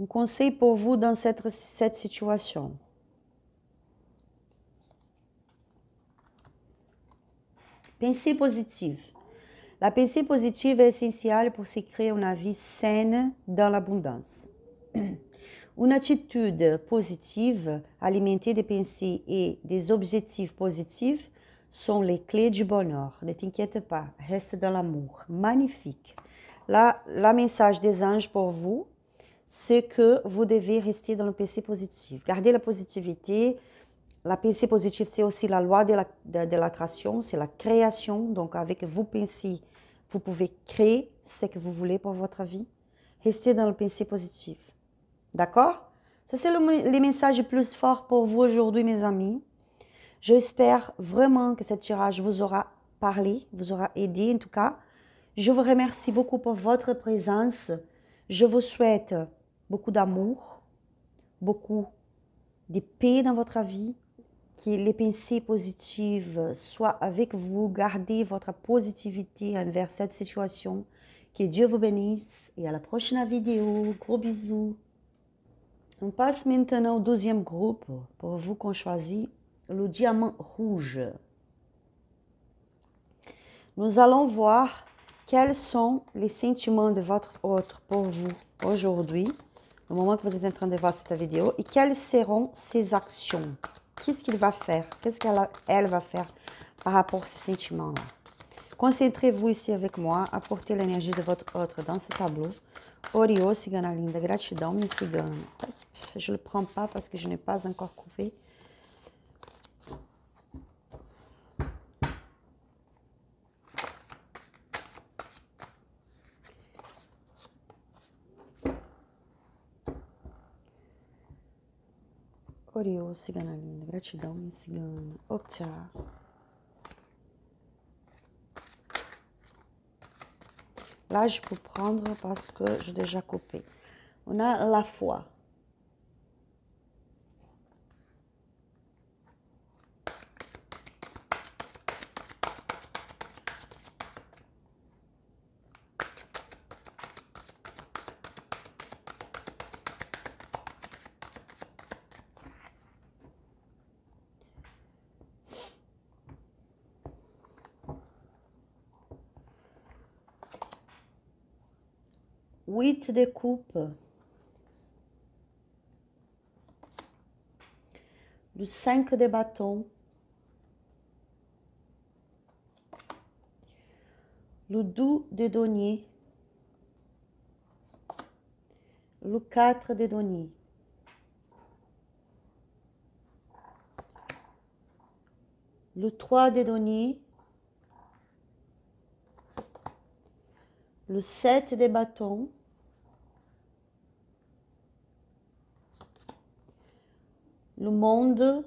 Un conseil pour vous dans cette situation. Pensée positive. La pensée positive est essentielle pour se créer une vie saine dans l'abondance. Une attitude positive, alimentée de pensées et des objectifs positifs, sont les clés du bonheur. Ne t'inquiète pas, reste dans l'amour. Magnifique. Là, le message des anges pour vous, c'est que vous devez rester dans le pensée positif. Gardez la positivité. La pensée positive, c'est aussi la loi de l'attraction, c'est la création. Donc, avec vos pensées, Vous pouvez créer ce que vous voulez pour votre vie. Restez dans le pensée positif. D'accord? Ça, c'est les messages plus forts pour vous aujourd'hui, mes amis. J'espère vraiment que ce tirage vous aura parlé, vous aura aidé en tout cas. Je vous remercie beaucoup pour votre présence. Je vous souhaite beaucoup d'amour, beaucoup de paix dans votre vie, que les pensées positives soient avec vous. Gardez votre positivité envers cette situation. Que Dieu vous bénisse et à la prochaine vidéo. Gros bisous. On passe maintenant au deuxième groupe pour vous qu'on choisit le diamant rouge. Nous allons voir quels sont les sentiments de votre autre pour vous aujourd'hui, au moment que vous êtes en train de voir cette vidéo, et quelles seront ses actions. Qu'est-ce qu'il va faire? Qu'est-ce qu'elle va faire par rapport à ces sentiments-là? Concentrez-vous ici avec moi, apportez l'énergie de votre autre dans ce tableau. Oriô, cigana linda, gratidão, minha cigana. Je ne le prends pas parce que je n'ai pas encore coupé. Oriô, cigana linda, gratidão, minha cigana. Optcha. Là, je peux prendre parce que j'ai déjà coupé. On a la foi. Huit de coupe. Le 5 de bâton. Le 2 de denier. Le 4 de denier. Le 3 de denier. Le 7 de bâton. Le monde.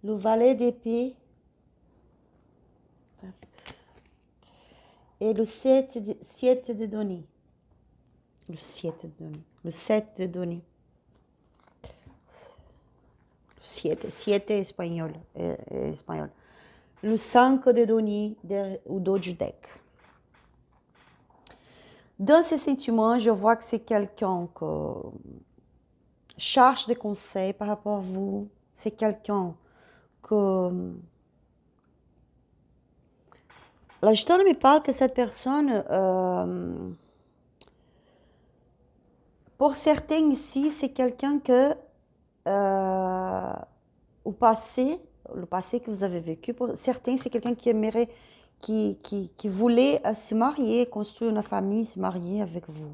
Le valet d'épée. Et le 7 de denier. Le 7 de denier. Le 7 de denier. 7 espagnol. Espagnol. Le 5 de denier au dos du deck. Dans ces sentiments, je vois que c'est quelqu'un qui cherche des conseils par rapport à vous. C'est quelqu'un que... La gestion me parle que cette personne, pour certains ici, c'est quelqu'un que, au passé, le passé que vous avez vécu, pour certains, c'est quelqu'un qui aimerait, qui voulait se marier, construire une famille, se marier avec vous.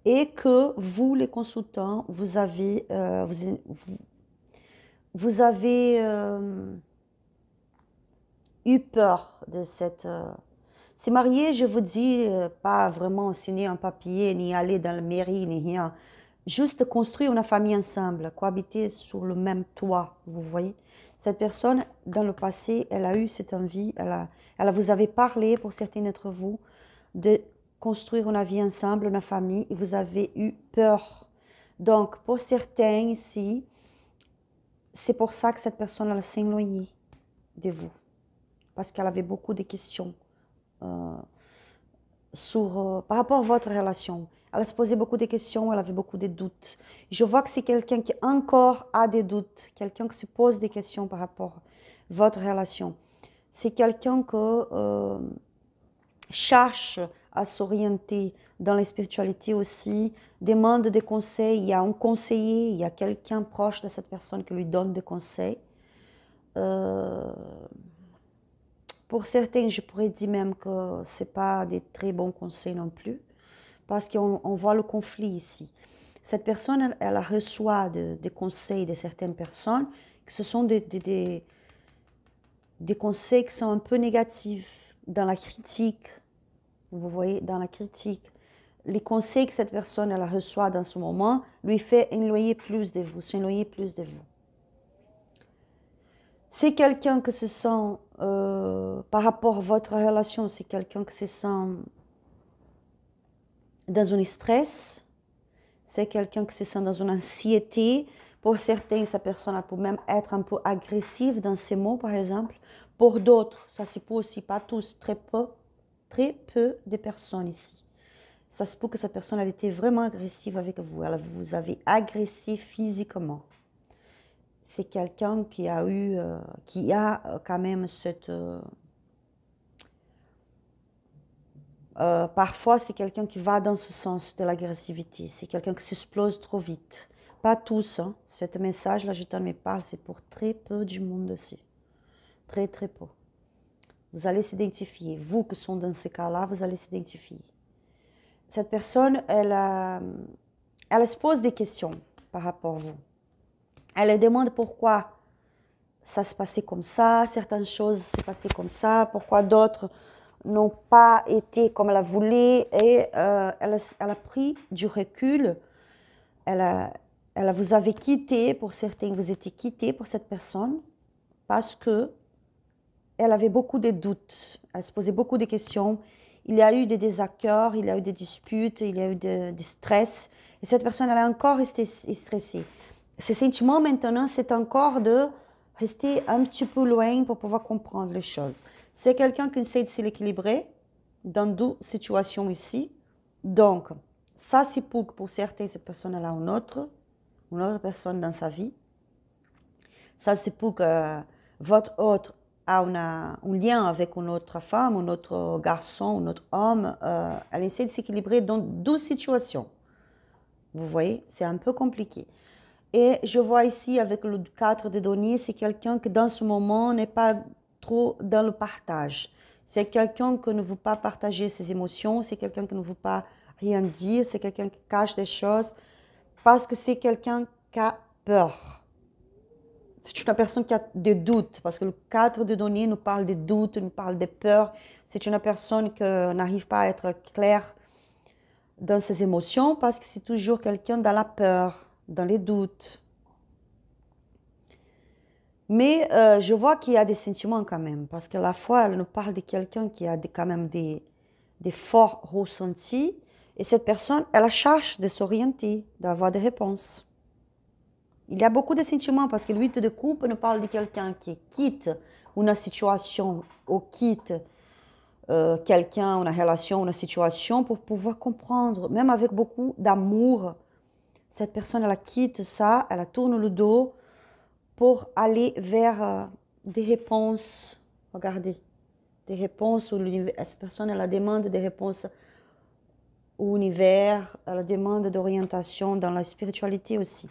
Et que vous, les consultants, vous avez eu peur de cette... se marier, je vous dis, pas vraiment signer un papier, ni aller dans la mairie, ni rien. Juste construire une famille ensemble, cohabiter sur le même toit, vous voyez. Cette personne, dans le passé, elle a eu cette envie, elle vous avait parlé, pour certains d'entre vous, de construire une vie ensemble, une famille, et vous avez eu peur. Donc, pour certains ici, c'est pour ça que cette personne elle s'est éloignée de vous. Parce qu'elle avait beaucoup de questions par rapport à votre relation. Elle se posait beaucoup de questions, elle avait beaucoup de doutes. Je vois que c'est quelqu'un qui encore a des doutes, quelqu'un qui se pose des questions par rapport à votre relation. C'est quelqu'un qui cherche à s'orienter dans la spiritualité aussi, demande des conseils. Il y a un conseiller, il y a quelqu'un proche de cette personne qui lui donne des conseils. Pour certains, je pourrais dire même que ce n'est pas des très bons conseils non plus, parce qu'on voit le conflit ici. Cette personne, elle reçoit des conseils de certaines personnes, que ce sont des des conseils qui sont un peu négatifs, dans la critique. Vous voyez, dans la critique. Les conseils que cette personne elle reçoit dans ce moment lui fait éloigner plus de vous, s'éloigner plus de vous. C'est quelqu'un qui se sent, par rapport à votre relation, c'est quelqu'un qui se sent dans un stress, c'est quelqu'un qui se sent dans une anxiété. Pour certains, cette personne peut même être un peu agressive dans ses mots, par exemple. Pour d'autres, ça se peut aussi, pas tous, très peu de personnes ici. Ça se peut que cette personne elle était vraiment agressive avec vous. Elle vous avait agressé physiquement. C'est quelqu'un qui a eu, qui a quand même cette... parfois, c'est quelqu'un qui va dans ce sens de l'agressivité. C'est quelqu'un qui s'explose trop vite. Pas tous. Hein. Ce message-là, je t'en parle, c'est pour très peu du monde dessus. Très, très peu. Vous allez s'identifier. Vous qui sont dans ce cas-là, vous allez s'identifier. Cette personne, elle se pose des questions par rapport à vous. Elle demande pourquoi ça se passait comme ça, certaines choses se passaient comme ça, pourquoi d'autres n'ont pas été comme elle voulait. Et elle a pris du recul. Elle vous avait quitté, pour certains, vous étiez quitté pour cette personne parce que elle avait beaucoup de doutes, elle se posait beaucoup de questions. Il y a eu des désaccords, il y a eu des disputes, il y a eu des stress. Et cette personne, elle a encore resté stressée. Ses sentiments maintenant, c'est encore de rester un petit peu loin pour pouvoir comprendre les choses. C'est quelqu'un qui essaie de s'équilibrer dans deux situations ici. Donc, ça c'est pour certains, cette personne-là, une autre personne dans sa vie. Ça c'est pour que votre autre a un lien avec une autre femme, un autre garçon, un autre homme. Elle essaie de s'équilibrer dans deux situations. Vous voyez, c'est un peu compliqué. Et je vois ici avec le 4 de denier, c'est quelqu'un qui dans ce moment n'est pas trop dans le partage. C'est quelqu'un qui ne veut pas partager ses émotions, c'est quelqu'un qui ne veut pas rien dire, c'est quelqu'un qui cache des choses parce que c'est quelqu'un qui a peur. C'est une personne qui a des doutes, parce que le 4 de denier nous parle des doutes, nous parle des peurs. C'est une personne qui n'arrive pas à être claire dans ses émotions parce que c'est toujours quelqu'un dans la peur, dans les doutes. Mais je vois qu'il y a des sentiments quand même, parce que la fois, elle nous parle de quelqu'un qui a quand même des forts ressentis, et cette personne, elle cherche de s'orienter, d'avoir des réponses. Il y a beaucoup de sentiments, parce que le 8 de coupe nous parle de quelqu'un qui quitte une situation ou quitte quelqu'un, une relation, une situation pour pouvoir comprendre, même avec beaucoup d'amour. Cette personne, elle quitte ça, elle tourne le dos pour aller vers des réponses. Regardez, des réponses où l'univers. Cette personne, elle demande des réponses au univers, elle demande d'orientation dans la spiritualité aussi.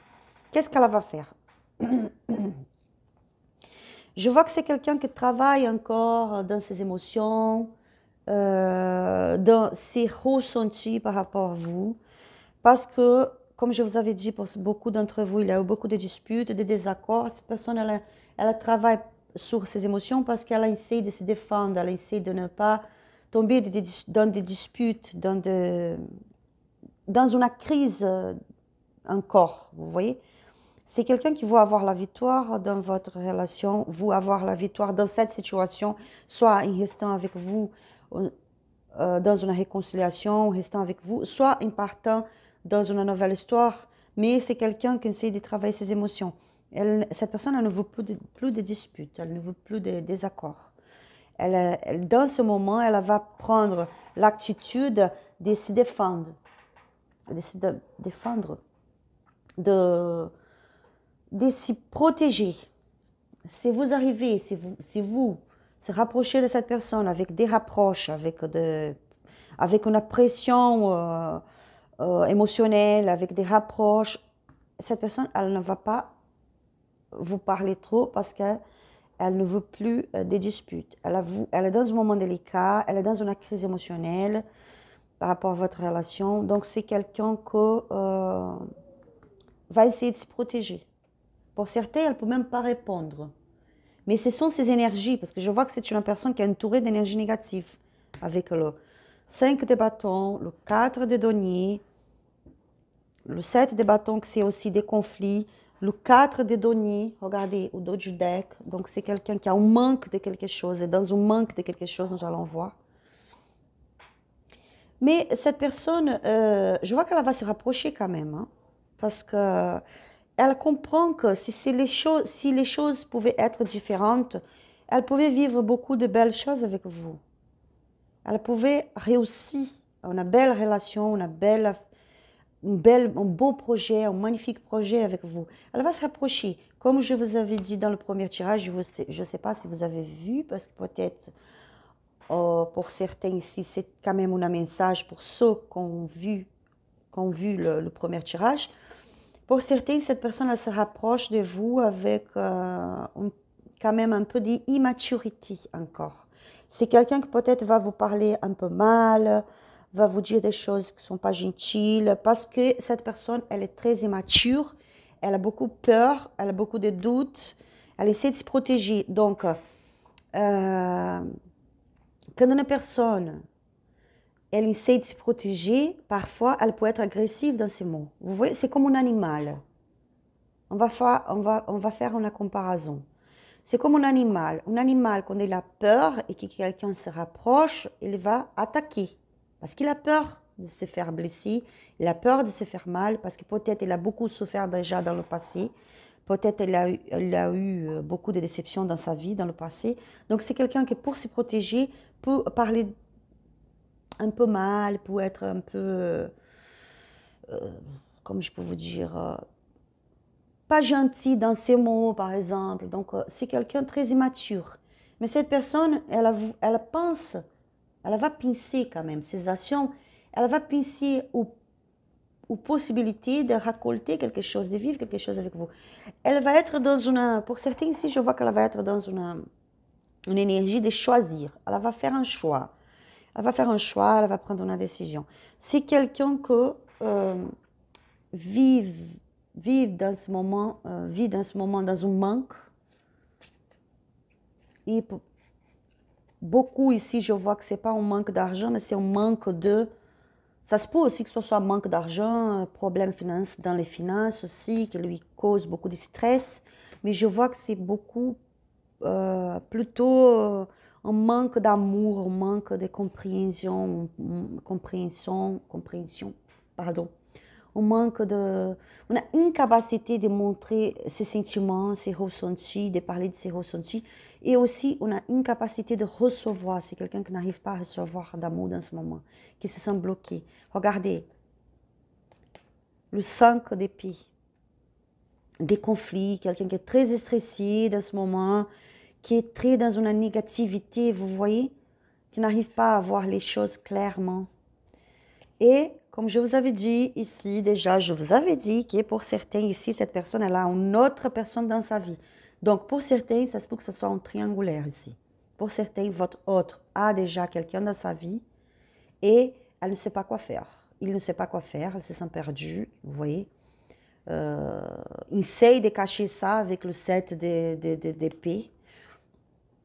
Qu'est-ce qu'elle va faire? Je vois que c'est quelqu'un qui travaille encore dans ses émotions, dans ses ressentis par rapport à vous. Parce que, comme je vous avais dit, pour beaucoup d'entre vous, il y a eu beaucoup de disputes, de désaccords. Cette personne, elle travaille sur ses émotions parce qu'elle essaie de se défendre, elle essaie de ne pas tomber dans des disputes, dans une crise encore, vous voyez. C'est quelqu'un qui veut avoir la victoire dans votre relation, veut avoir la victoire dans cette situation, soit en restant avec vous dans une réconciliation, restant avec vous, soit en partant dans une nouvelle histoire. Mais c'est quelqu'un qui essaie de travailler ses émotions. Cette personne, elle ne veut plus de disputes, elle ne veut plus de désaccords. Dans ce moment, elle va prendre l'attitude de se défendre, de se protéger. Si vous arrivez, si vous se rapprochez de cette personne avec des rapproches, avec une pression émotionnelle, avec des rapproches, cette personne, elle ne va pas vous parler trop parce qu'elle ne veut plus des disputes. Elle est dans un moment délicat, elle est dans une crise émotionnelle par rapport à votre relation. Donc, c'est quelqu'un qui va essayer de se protéger. Pour certains, elle ne peut même pas répondre. Mais ce sont ces énergies, parce que je vois que c'est une personne qui est entourée d'énergie négative, avec le 5 de bâton, le 4 de denier, le 7 de bâton, c'est aussi des conflits, le 4 de denier, regardez, au dos du deck, donc c'est quelqu'un qui a un manque de quelque chose, et dans un manque de quelque chose, nous allons voir. Mais cette personne, je vois qu'elle va se rapprocher quand même, hein, parce que elle comprend que si les choses pouvaient être différentes, elle pouvait vivre beaucoup de belles choses avec vous. Elle pouvait réussir une belle relation, un beau projet, un magnifique projet avec vous. Elle va se rapprocher. Comme je vous avais dit dans le premier tirage, je ne sais pas si vous avez vu, parce que peut-être pour certains ici, c'est quand même un message pour ceux qui ont vu le premier tirage. Pour certains, cette personne elle se rapproche de vous avec quand même un peu d'immaturité encore. C'est quelqu'un qui peut-être va vous parler un peu mal, va vous dire des choses qui ne sont pas gentilles, parce que cette personne, elle est très immature, elle a beaucoup peur, elle a beaucoup de doutes, elle essaie de se protéger. Donc, quand une personne elle essaie de se protéger, parfois elle peut être agressive dans ses mots. Vous voyez, c'est comme un animal. On va faire une comparaison. C'est comme un animal. Un animal, quand il a peur et que quelqu'un se rapproche, il va attaquer. Parce qu'il a peur de se faire blesser, il a peur de se faire mal, parce que peut-être il a beaucoup souffert déjà dans le passé, peut-être il a eu beaucoup de déceptions dans sa vie, dans le passé. Donc c'est quelqu'un qui, pour se protéger, peut parler un peu mal, peut être un peu, comme je peux vous dire, pas gentil dans ses mots, par exemple. Donc, c'est quelqu'un de très immature. Mais cette personne, elle pense, elle va pincer quand même ses actions, elle va pincer aux possibilités de récolter quelque chose, de vivre quelque chose avec vous. Elle va être dans une, pour certains ici, je vois qu'elle va être dans une énergie de choisir. Elle va faire un choix. Elle va faire un choix, elle va prendre une décision. C'est quelqu'un que vit dans ce moment dans un manque. Et beaucoup ici, je vois que ce n'est pas un manque d'argent, mais c'est un manque de... Ça se peut aussi que ce soit un manque d'argent, problème dans les finances aussi, qui lui cause beaucoup de stress. Mais je vois que c'est beaucoup plutôt un manque d'amour, un manque de compréhension, pardon. Un manque une incapacité de montrer ses sentiments, ses ressentis, de parler de ses ressentis, et aussi une incapacité de recevoir. C'est quelqu'un qui n'arrive pas à recevoir d'amour dans ce moment, qui se sent bloqué. Regardez, le 5 d'épée, des conflits, quelqu'un qui est très stressé dans ce moment, qui est très dans une négativité, vous voyez, qui n'arrive pas à voir les choses clairement. Et comme je vous avais dit ici, déjà, je vous avais dit que pour certains ici, cette personne, elle a une autre personne dans sa vie. Donc, pour certains, ça se peut que ce soit un triangulaire ici. Pour certains, votre autre a déjà quelqu'un dans sa vie et elle ne sait pas quoi faire. Il ne sait pas quoi faire, elle se sent perdue, vous voyez. Il essaye de cacher ça avec le 7 d'épée.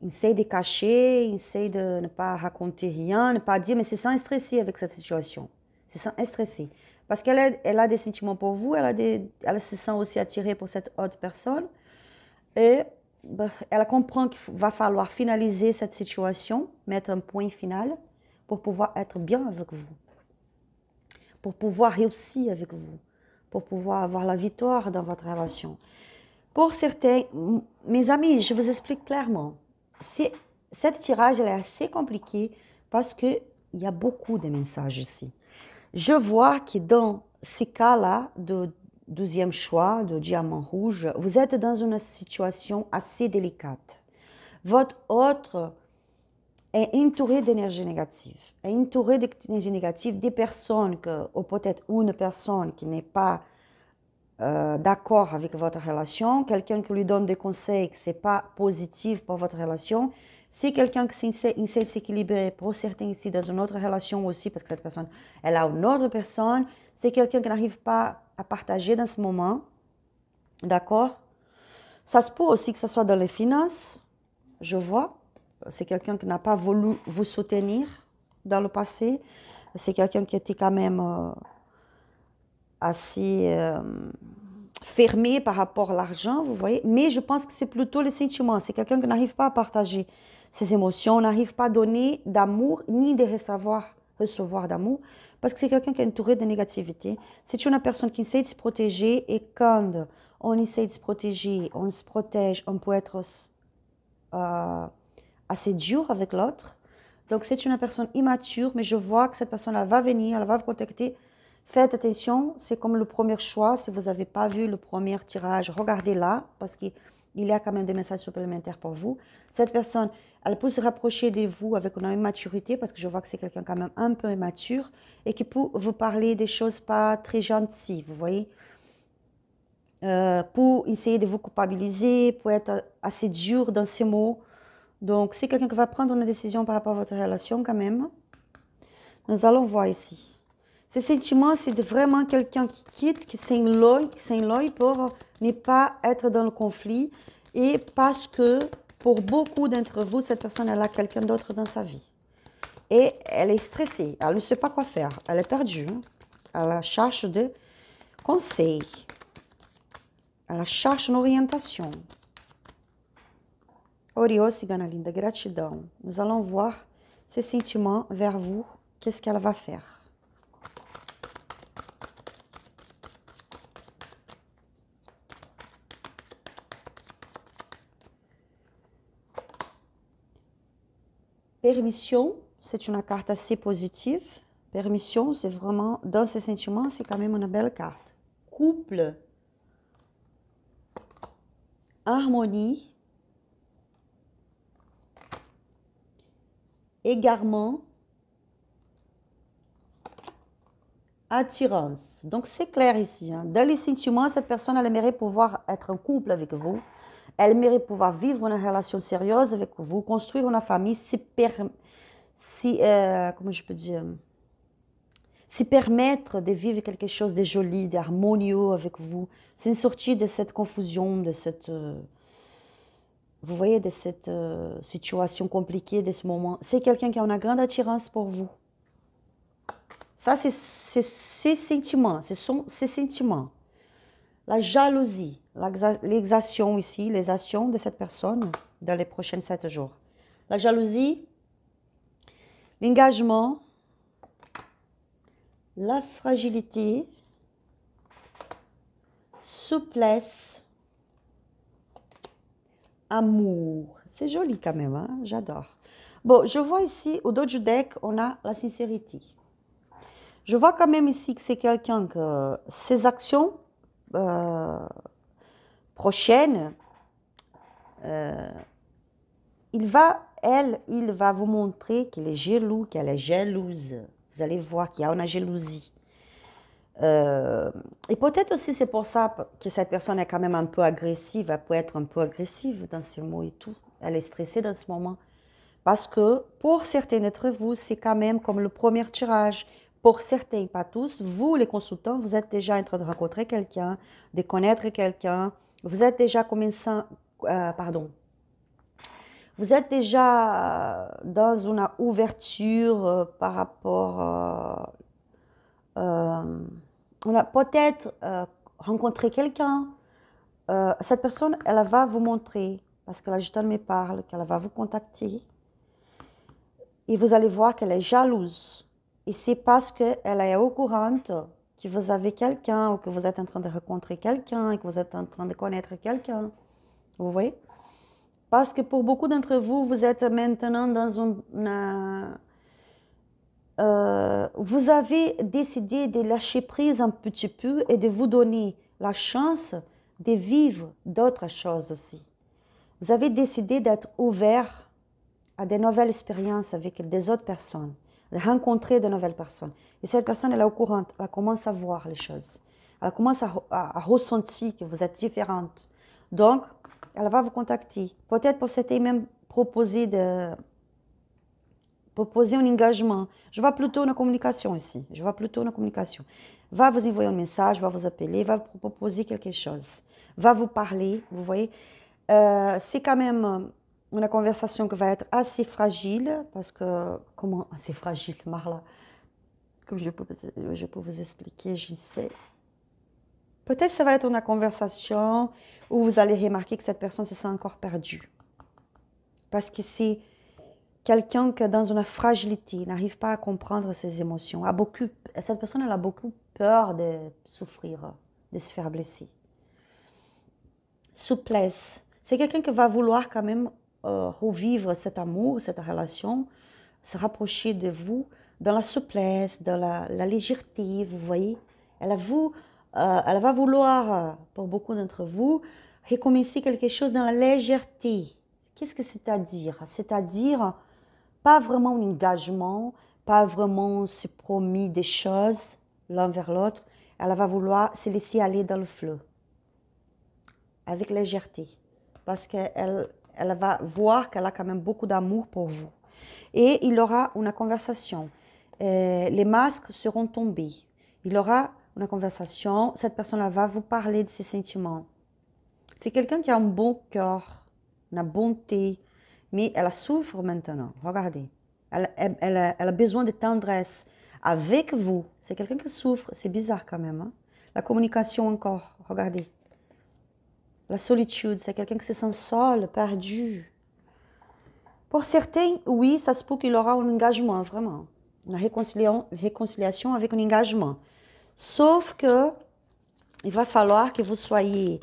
Il essaye de cacher, il essaye de ne pas raconter rien, ne pas dire, mais se sent stressé avec cette situation. Se sent stressé. Parce qu'elle a des sentiments pour vous, elle se sent aussi attirée pour cette autre personne. Et elle comprend qu'il va falloir finaliser cette situation, mettre un point final pour pouvoir être bien avec vous. Pour pouvoir réussir avec vous. Pour pouvoir avoir la victoire dans votre relation. Pour certains, mes amis, je vous explique clairement. Cette tirage elle est assez compliqué parce qu'il y a beaucoup de messages ici. Je vois que dans ces cas-là de 12e choix, de diamant rouge, vous êtes dans une situation assez délicate. Votre autre est entouré d'énergie négative. Est entouré d'énergie négative des personnes, ou peut-être une personne qui n'est pas d'accord avec votre relation, quelqu'un qui lui donne des conseils que ce n'est pas positif pour votre relation, c'est quelqu'un qui essaie de s'équilibrer pour certains ici dans une autre relation aussi, parce que cette personne, elle a une autre personne, c'est quelqu'un qui n'arrive pas à partager dans ce moment, d'accord? Ça se peut aussi que ce soit dans les finances, je vois. C'est quelqu'un qui n'a pas voulu vous soutenir dans le passé. C'est quelqu'un qui était quand même assez fermé par rapport à l'argent, vous voyez. Mais je pense que c'est plutôt les sentiments. C'est quelqu'un qui n'arrive pas à partager ses émotions, n'arrive pas à donner d'amour, ni de recevoir d'amour, parce que c'est quelqu'un qui est entouré de négativité. C'est une personne qui essaie de se protéger, et quand on essaie de se protéger, on se protège, on peut être assez dur avec l'autre. Donc c'est une personne immature, mais je vois que cette personne elle va venir, elle va vous contacter. Faites attention, c'est comme le premier choix. Si vous n'avez pas vu le premier tirage, regardez là, parce qu'il y a quand même des messages supplémentaires pour vous. Cette personne, elle peut se rapprocher de vous avec une immaturité, parce que je vois que c'est quelqu'un quand même un peu immature, et qui peut vous parler des choses pas très gentilles, vous voyez. Pour essayer de vous culpabiliser, pour être assez dur dans ses mots. Donc, c'est quelqu'un qui va prendre une décision par rapport à votre relation quand même. Nous allons voir ici. Ces sentiments, c'est vraiment quelqu'un qui quitte, qui s'enloie pour ne pas être dans le conflit. Et parce que, pour beaucoup d'entre vous, cette personne, elle a quelqu'un d'autre dans sa vie. Et elle est stressée, elle ne sait pas quoi faire, elle est perdue. Elle cherche des conseils. Elle cherche une orientation. Oriô, cigana linda, gratidão. Nous allons voir ses sentiments vers vous. Qu'est-ce qu'elle va faire? Permission, c'est une carte assez positive. Permission, c'est vraiment, dans ses sentiments, c'est quand même une belle carte. Couple. Harmonie. Égarement. Attirance. Donc, c'est clair ici. Hein. Dans les sentiments, cette personne, elle aimerait pouvoir être en couple avec vous. Elle aimerait pouvoir vivre une relation sérieuse avec vous, construire une famille, comment je peux dire, se permettre de vivre quelque chose de joli, d'harmonieux avec vous, sans sortir de cette confusion, de cette, vous voyez, de cette situation compliquée, de ce moment. C'est quelqu'un qui a une grande attirance pour vous. Ça, c'est ses sentiments, ce sont ses sentiments. La jalousie, l'exaction ici, les actions de cette personne dans les prochains 7 jours. La jalousie, l'engagement, la fragilité, souplesse, amour. C'est joli quand même, hein? J'adore. Bon, je vois ici, au dos du deck, on a la sincérité. Je vois quand même ici que c'est quelqu'un que ses actions prochaines, il va vous montrer qu'il est jaloux, qu'elle est jalouse. Vous allez voir qu'il y a une jalousie. Et peut-être aussi c'est pour ça que cette personne est quand même un peu agressive. Elle peut être un peu agressive dans ses mots et tout. Elle est stressée dans ce moment. Parce que pour certains d'entre vous, c'est quand même comme le premier tirage. Pour certains, pas tous, vous les consultants, vous êtes déjà en train de rencontrer quelqu'un, de connaître quelqu'un. Vous êtes déjà vous êtes déjà dans une ouverture par rapport. On a peut-être rencontré quelqu'un. Cette personne, elle va vous montrer, parce que la gitane me parle, qu'elle va vous contacter. Et vous allez voir qu'elle est jalouse. Et c'est parce qu'elle est au courant que vous avez quelqu'un, ou que vous êtes en train de rencontrer quelqu'un, et que vous êtes en train de connaître quelqu'un. Vous voyez? Parce que pour beaucoup d'entre vous, vous êtes maintenant dans vous avez décidé de lâcher prise un petit peu et de vous donner la chance de vivre d'autres choses aussi. Vous avez décidé d'être ouvert à de nouvelles expériences avec des autres personnes, de rencontrer de nouvelles personnes. Et cette personne, elle est au courant, elle commence à voir les choses. Elle commence à ressentir que vous êtes différente. Donc, elle va vous contacter. Peut-être pour cette même proposer un engagement. Je vois plutôt une communication ici. Je vois plutôt une communication. Va vous envoyer un message, va vous appeler, va vous proposer quelque chose. Va vous parler, vous voyez. C'est quand même une conversation qui va être assez fragile, parce que, comment assez fragile, Marla, comme je peux vous expliquer, je sais. Peut-être que ça va être une conversation où vous allez remarquer que cette personne se sent encore perdue. Parce que c'est quelqu'un qui est dans une fragilité, n'arrive pas à comprendre ses émotions. Cette personne elle a beaucoup peur de souffrir, de se faire blesser. Souplesse. C'est quelqu'un qui va vouloir quand même revivre cet amour, cette relation, se rapprocher de vous dans la souplesse, dans la légèreté, vous voyez. Elle va vouloir, pour beaucoup d'entre vous, recommencer quelque chose dans la légèreté. Qu'est-ce que c'est-à-dire? C'est-à-dire pas vraiment un engagement, pas vraiment se promis des choses l'un vers l'autre. Elle va vouloir se laisser aller dans le flot, avec légèreté, parce qu'elle va voir qu'elle a quand même beaucoup d'amour pour vous. Et il aura une conversation. Les masques seront tombés. Il aura une conversation. Cette personne-là va vous parler de ses sentiments. C'est quelqu'un qui a un bon cœur, une bonté, mais elle souffre maintenant. Regardez. Elle a besoin de tendresse avec vous. C'est quelqu'un qui souffre. C'est bizarre quand même. Hein? La communication encore. Regardez. La solitude, c'est quelqu'un qui se sent seul, perdu. Pour certains, oui, ça se peut qu'il aura un engagement, vraiment. Une réconciliation avec un engagement. Sauf que il va falloir que vous soyez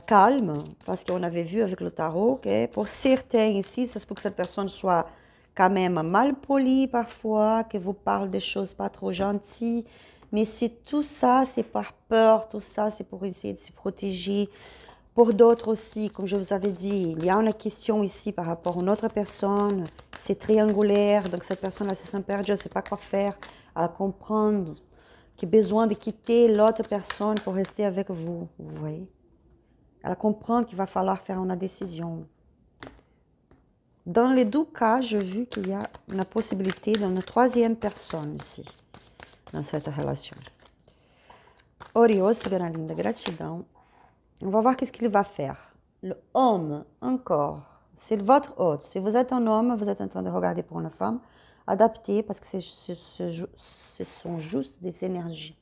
calme, parce qu'on avait vu avec le tarot que pour certains ici, ça se peut que cette personne soit quand même mal polie parfois, que vous parle des choses pas trop gentilles. Mais c'est tout ça, c'est par peur, tout ça, c'est pour essayer de se protéger. Pour d'autres aussi, comme je vous avais dit, il y a une question ici par rapport à une autre personne. C'est triangulaire, donc cette personne-là se sent perdue, elle ne sait pas quoi faire. Elle comprend qu'il a besoin de quitter l'autre personne pour rester avec vous, vous voyez. Elle comprend qu'il va falloir faire une décision. Dans les deux cas, j'ai vu qu'il y a une possibilité d'une troisième personne ici, dans cette relation. Oriô, Cigana linda, gratidão. On va voir qu'est-ce qu'il va faire. Le homme, encore. C'est votre hôte. Si vous êtes un homme, vous êtes en train de regarder pour une femme, adaptez parce que ce sont juste des énergies.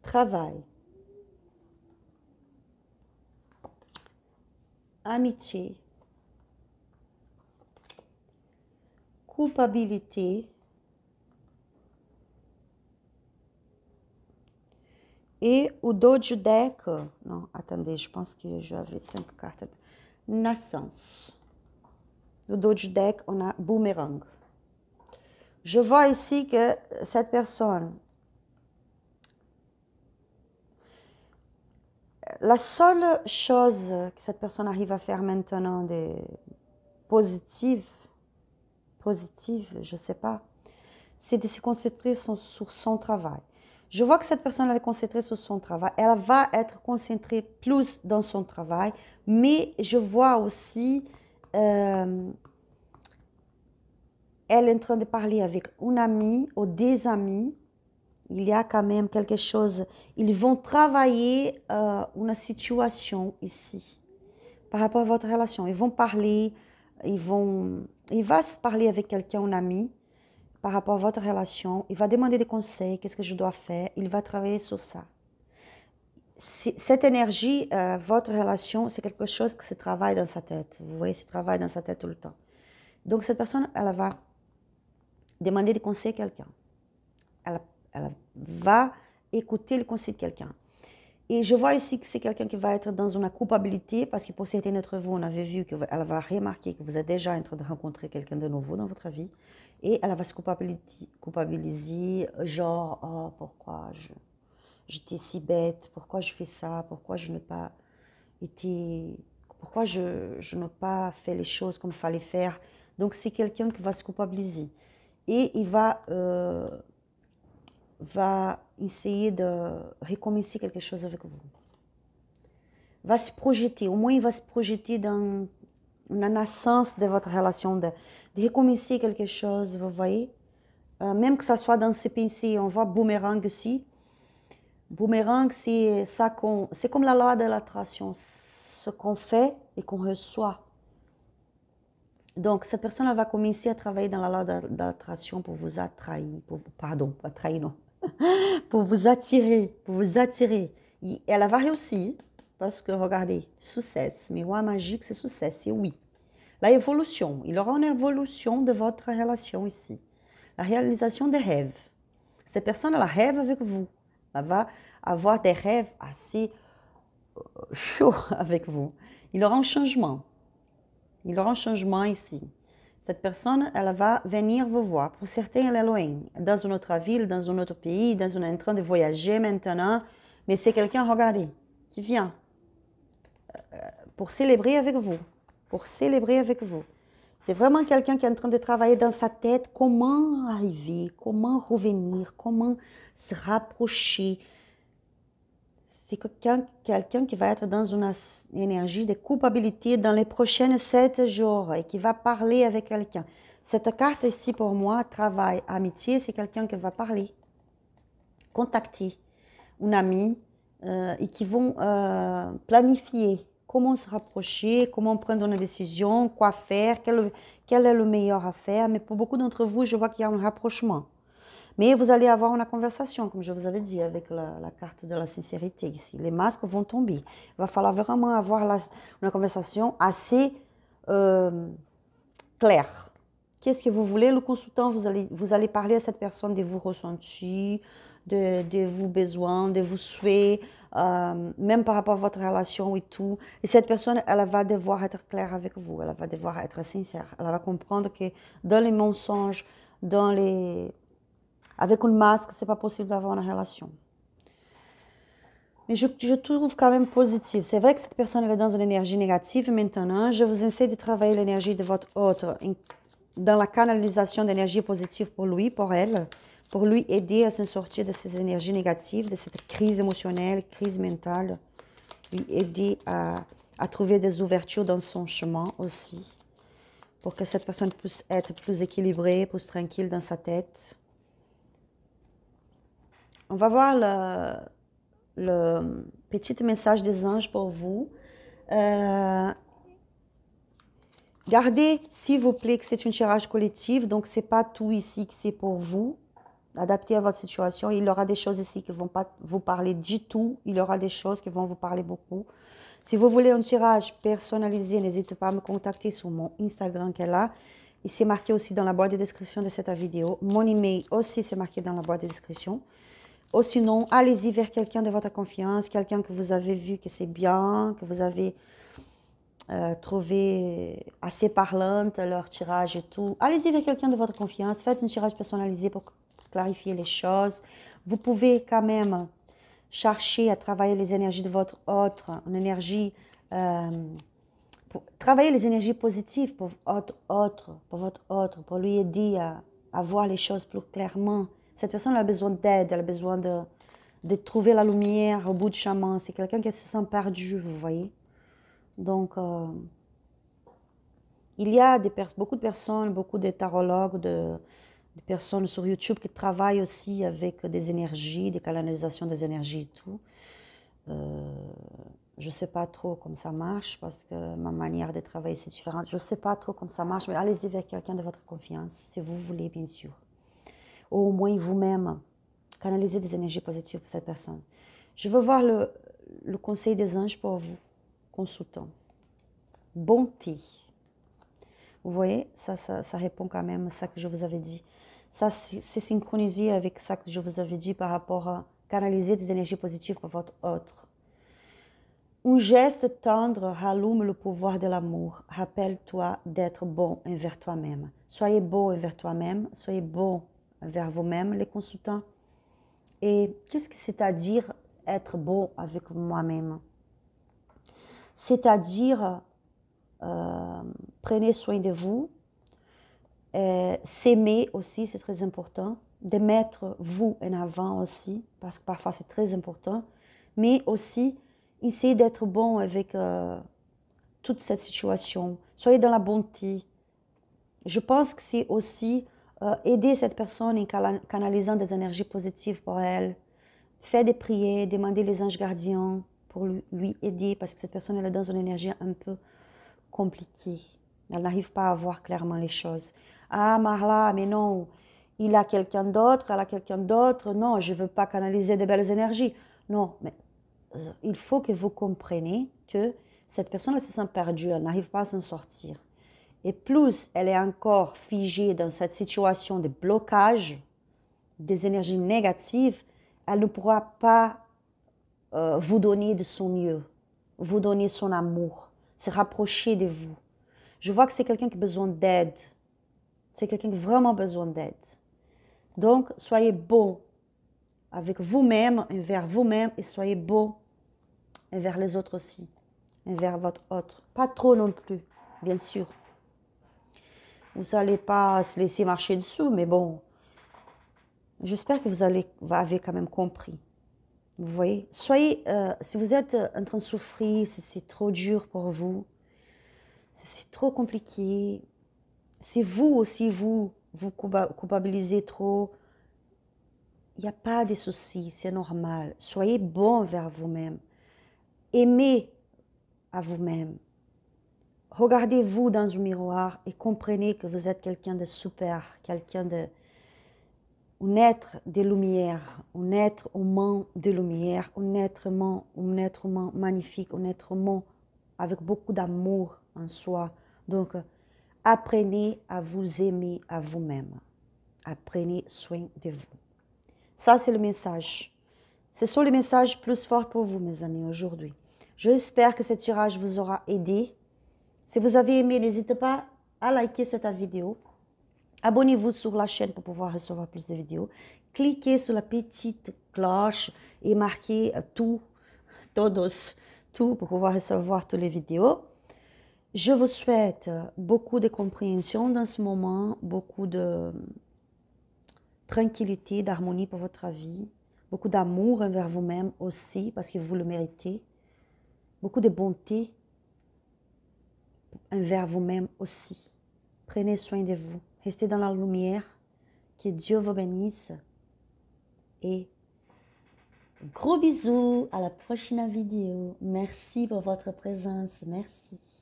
Travail. Amitié. Culpabilité. Et o dos de deck, non, attendez, je pense que j'avais 5 cartes. Naissance. Le dos de deck, on a boomerang. Je vois ici que cette personne, la seule chose que cette personne arrive à faire maintenant de positive, je ne sais pas, c'est de se concentrer sur son travail. Je vois que cette personne est concentrée sur son travail. Elle va être concentrée plus dans son travail, mais je vois aussi elle est en train de parler avec une amie ou des amis. Il y a quand même quelque chose. Ils vont travailler une situation ici par rapport à votre relation. Ils vont parler, il va se parler avec quelqu'un, un ami, par rapport à votre relation. Il va demander des conseils, qu'est-ce que je dois faire. Il va travailler sur ça. Cette énergie, votre relation, c'est quelque chose qui se travaille dans sa tête. Vous voyez, se travaille dans sa tête tout le temps. Donc cette personne, elle va demander des conseils à quelqu'un. Elle va écouter le conseil de quelqu'un. Et je vois ici que c'est quelqu'un qui va être dans une culpabilité, parce que pour certains d'entre vous, on avait vu qu'elle va remarquer que vous êtes déjà en train de rencontrer quelqu'un de nouveau dans votre vie, et elle va se culpabiliser, genre, oh, pourquoi j'étais si bête, pourquoi je fais ça, pourquoi je n'ai pas été, pourquoi je n'ai pas fait les choses comme il fallait faire. Donc c'est quelqu'un qui va se culpabiliser. Et il va essayer de recommencer quelque chose avec vous. Va se projeter, au moins il va se projeter dans une naissance de votre relation, de recommencer quelque chose, vous voyez. Même que ça soit dans ses pensées, on voit boomerang aussi. Boomerang, c'est ça c'est comme la loi de l'attraction, ce qu'on fait et qu'on reçoit. Donc, cette personne elle va commencer à travailler dans la loi de l'attraction pour vous attraire, pardon, pas attraire, non, pour vous attirer, pour vous attirer. Et elle va réussir, parce que, regardez, succès, miroir magique, c'est succès, c'est oui. La évolution, il y aura une évolution de votre relation ici. La réalisation des rêves. Cette personne, elle rêve avec vous. Elle va avoir des rêves assez chauds avec vous. Il y aura un changement. Il y aura un changement ici. Cette personne, elle va venir vous voir. Pour certains, elle est loin, dans une autre ville, dans un autre pays, elle est en train de voyager maintenant. Mais c'est quelqu'un, regardez, qui vient pour célébrer avec vous. Pour célébrer avec vous. C'est vraiment quelqu'un qui est en train de travailler dans sa tête comment arriver, comment revenir, comment se rapprocher. C'est quelqu'un qui va être dans une énergie de culpabilité dans les prochains 7 jours et qui va parler avec quelqu'un. Cette carte ici, pour moi, travail, amitié, c'est quelqu'un qui va parler, contacter une amie et qui vont planifier comment se rapprocher, comment prendre une décision, quoi faire, quel est le meilleur à faire. Mais pour beaucoup d'entre vous, je vois qu'il y a un rapprochement. Mais vous allez avoir une conversation, comme je vous avais dit, avec la carte de la sincérité ici. Les masques vont tomber. Il va falloir vraiment avoir une conversation assez claire. Qu'est-ce que vous voulez? Le consultant, vous allez parler à cette personne de vos ressentis, de vos besoins, de vos souhaits, même par rapport à votre relation et tout. Et cette personne, elle va devoir être claire avec vous. Elle va devoir être sincère. Elle va comprendre que dans les mensonges, avec un masque, c'est pas possible d'avoir une relation. Mais je trouve quand même positif. C'est vrai que cette personne elle est dans une énergie négative maintenant. Je vous essaie de travailler l'énergie de votre autre dans la canalisation d'énergie positive pour lui, pour elle, pour lui aider à se sortir de ces énergies négatives, de cette crise émotionnelle, crise mentale, lui aider à trouver des ouvertures dans son chemin aussi, pour que cette personne puisse être plus équilibrée, plus tranquille dans sa tête. On va voir le petit message des anges pour vous. Gardez, s'il vous plaît, que c'est un tirage collectif, donc ce n'est pas tout ici que c'est pour vous. Adapté à votre situation. Il y aura des choses ici qui ne vont pas vous parler du tout. Il y aura des choses qui vont vous parler beaucoup. Si vous voulez un tirage personnalisé, n'hésitez pas à me contacter sur mon Instagram qui est là. Et c'est marqué aussi dans la boîte de description de cette vidéo. Mon email aussi, c'est marqué dans la boîte de description. Ou sinon, allez-y vers quelqu'un de votre confiance, quelqu'un que vous avez vu que c'est bien, que vous avez trouvé assez parlante, leur tirage et tout. Allez-y vers quelqu'un de votre confiance, faites un tirage personnalisé pour clarifier les choses. Vous pouvez quand même chercher à travailler les énergies de votre autre, une énergie, travailler les énergies positives pour votre autre, pour lui aider à voir les choses plus clairement. Cette personne a besoin d'aide, elle a besoin de trouver la lumière au bout du chemin. C'est quelqu'un qui se sent perdu, vous voyez. Donc, il y a beaucoup de personnes, beaucoup de tarologues, des personnes sur YouTube qui travaillent aussi avec des énergies, des canalisations des énergies et tout. Je ne sais pas trop comment ça marche parce que ma manière de travailler c'est différente. Je ne sais pas trop comment ça marche, mais allez-y vers quelqu'un de votre confiance, si vous voulez, bien sûr. Ou au moins vous-même, canaliser des énergies positives pour cette personne. Je veux voir le conseil des anges pour vous, consultant. Bonté. Vous voyez, ça répond quand même à ça que je vous avais dit. Ça, c'est synchronisé avec ça que je vous avais dit par rapport à canaliser des énergies positives pour votre autre. Un geste tendre rallume le pouvoir de l'amour. Rappelle-toi d'être bon envers toi-même. Soyez bon envers toi-même, soyez bon envers vous-même, les consultants. Et qu'est-ce que c'est-à-dire être bon avec moi-même? C'est-à-dire, prenez soin de vous, s'aimer aussi, c'est très important, de mettre vous en avant aussi, parce que parfois c'est très important, mais aussi essayer d'être bon avec toute cette situation. Soyez dans la bonté. Je pense que c'est aussi aider cette personne en canalisant des énergies positives pour elle. Faites des prières, demandez les anges gardiens pour lui aider parce que cette personne elle est dans une énergie un peu compliquée. Elle n'arrive pas à voir clairement les choses. Ah, Marla, mais non, il a quelqu'un d'autre, elle a quelqu'un d'autre. Non, je ne veux pas canaliser de belles énergies. Non, mais il faut que vous compreniez que cette personne elle se sent perdue, elle n'arrive pas à s'en sortir. Et plus elle est encore figée dans cette situation de blocage, des énergies négatives, elle ne pourra pas vous donner de son mieux, vous donner son amour, se rapprocher de vous. Je vois que c'est quelqu'un qui a besoin d'aide. C'est quelqu'un qui a vraiment besoin d'aide. Donc, soyez bon avec vous-même, envers vous-même, et soyez bon envers les autres aussi, envers votre autre. Pas trop non plus, bien sûr. Vous n'allez pas se laisser marcher dessous, mais bon, j'espère que vous avez quand même compris. Vous voyez, soyez, si vous êtes en train de souffrir, si c'est trop dur pour vous, si c'est trop compliqué, si vous aussi, vous culpabilisez trop, il n'y a pas de souci, c'est normal. Soyez bon vers vous-même. Aimez à vous-même. Regardez-vous dans un miroir et comprenez que vous êtes quelqu'un de super, quelqu'un de... un être de lumière, un être humain de lumière, un être humain magnifique, un être humain avec beaucoup d'amour en soi. Donc, apprenez à vous aimer à vous-même. Apprenez soin de vous. Ça, c'est le message. Ce sont les messages plus forts pour vous, mes amis, aujourd'hui. J'espère que ce tirage vous aura aidé. Si vous avez aimé, n'hésitez pas à liker cette vidéo. Abonnez-vous sur la chaîne pour pouvoir recevoir plus de vidéos. Cliquez sur la petite cloche et marquez tout pour pouvoir recevoir toutes les vidéos. Je vous souhaite beaucoup de compréhension dans ce moment, beaucoup de tranquillité, d'harmonie pour votre vie, beaucoup d'amour envers vous-même aussi, parce que vous le méritez, beaucoup de bonté envers vous-même aussi. Prenez soin de vous, restez dans la lumière, que Dieu vous bénisse et gros bisous, à la prochaine vidéo. Merci pour votre présence, merci.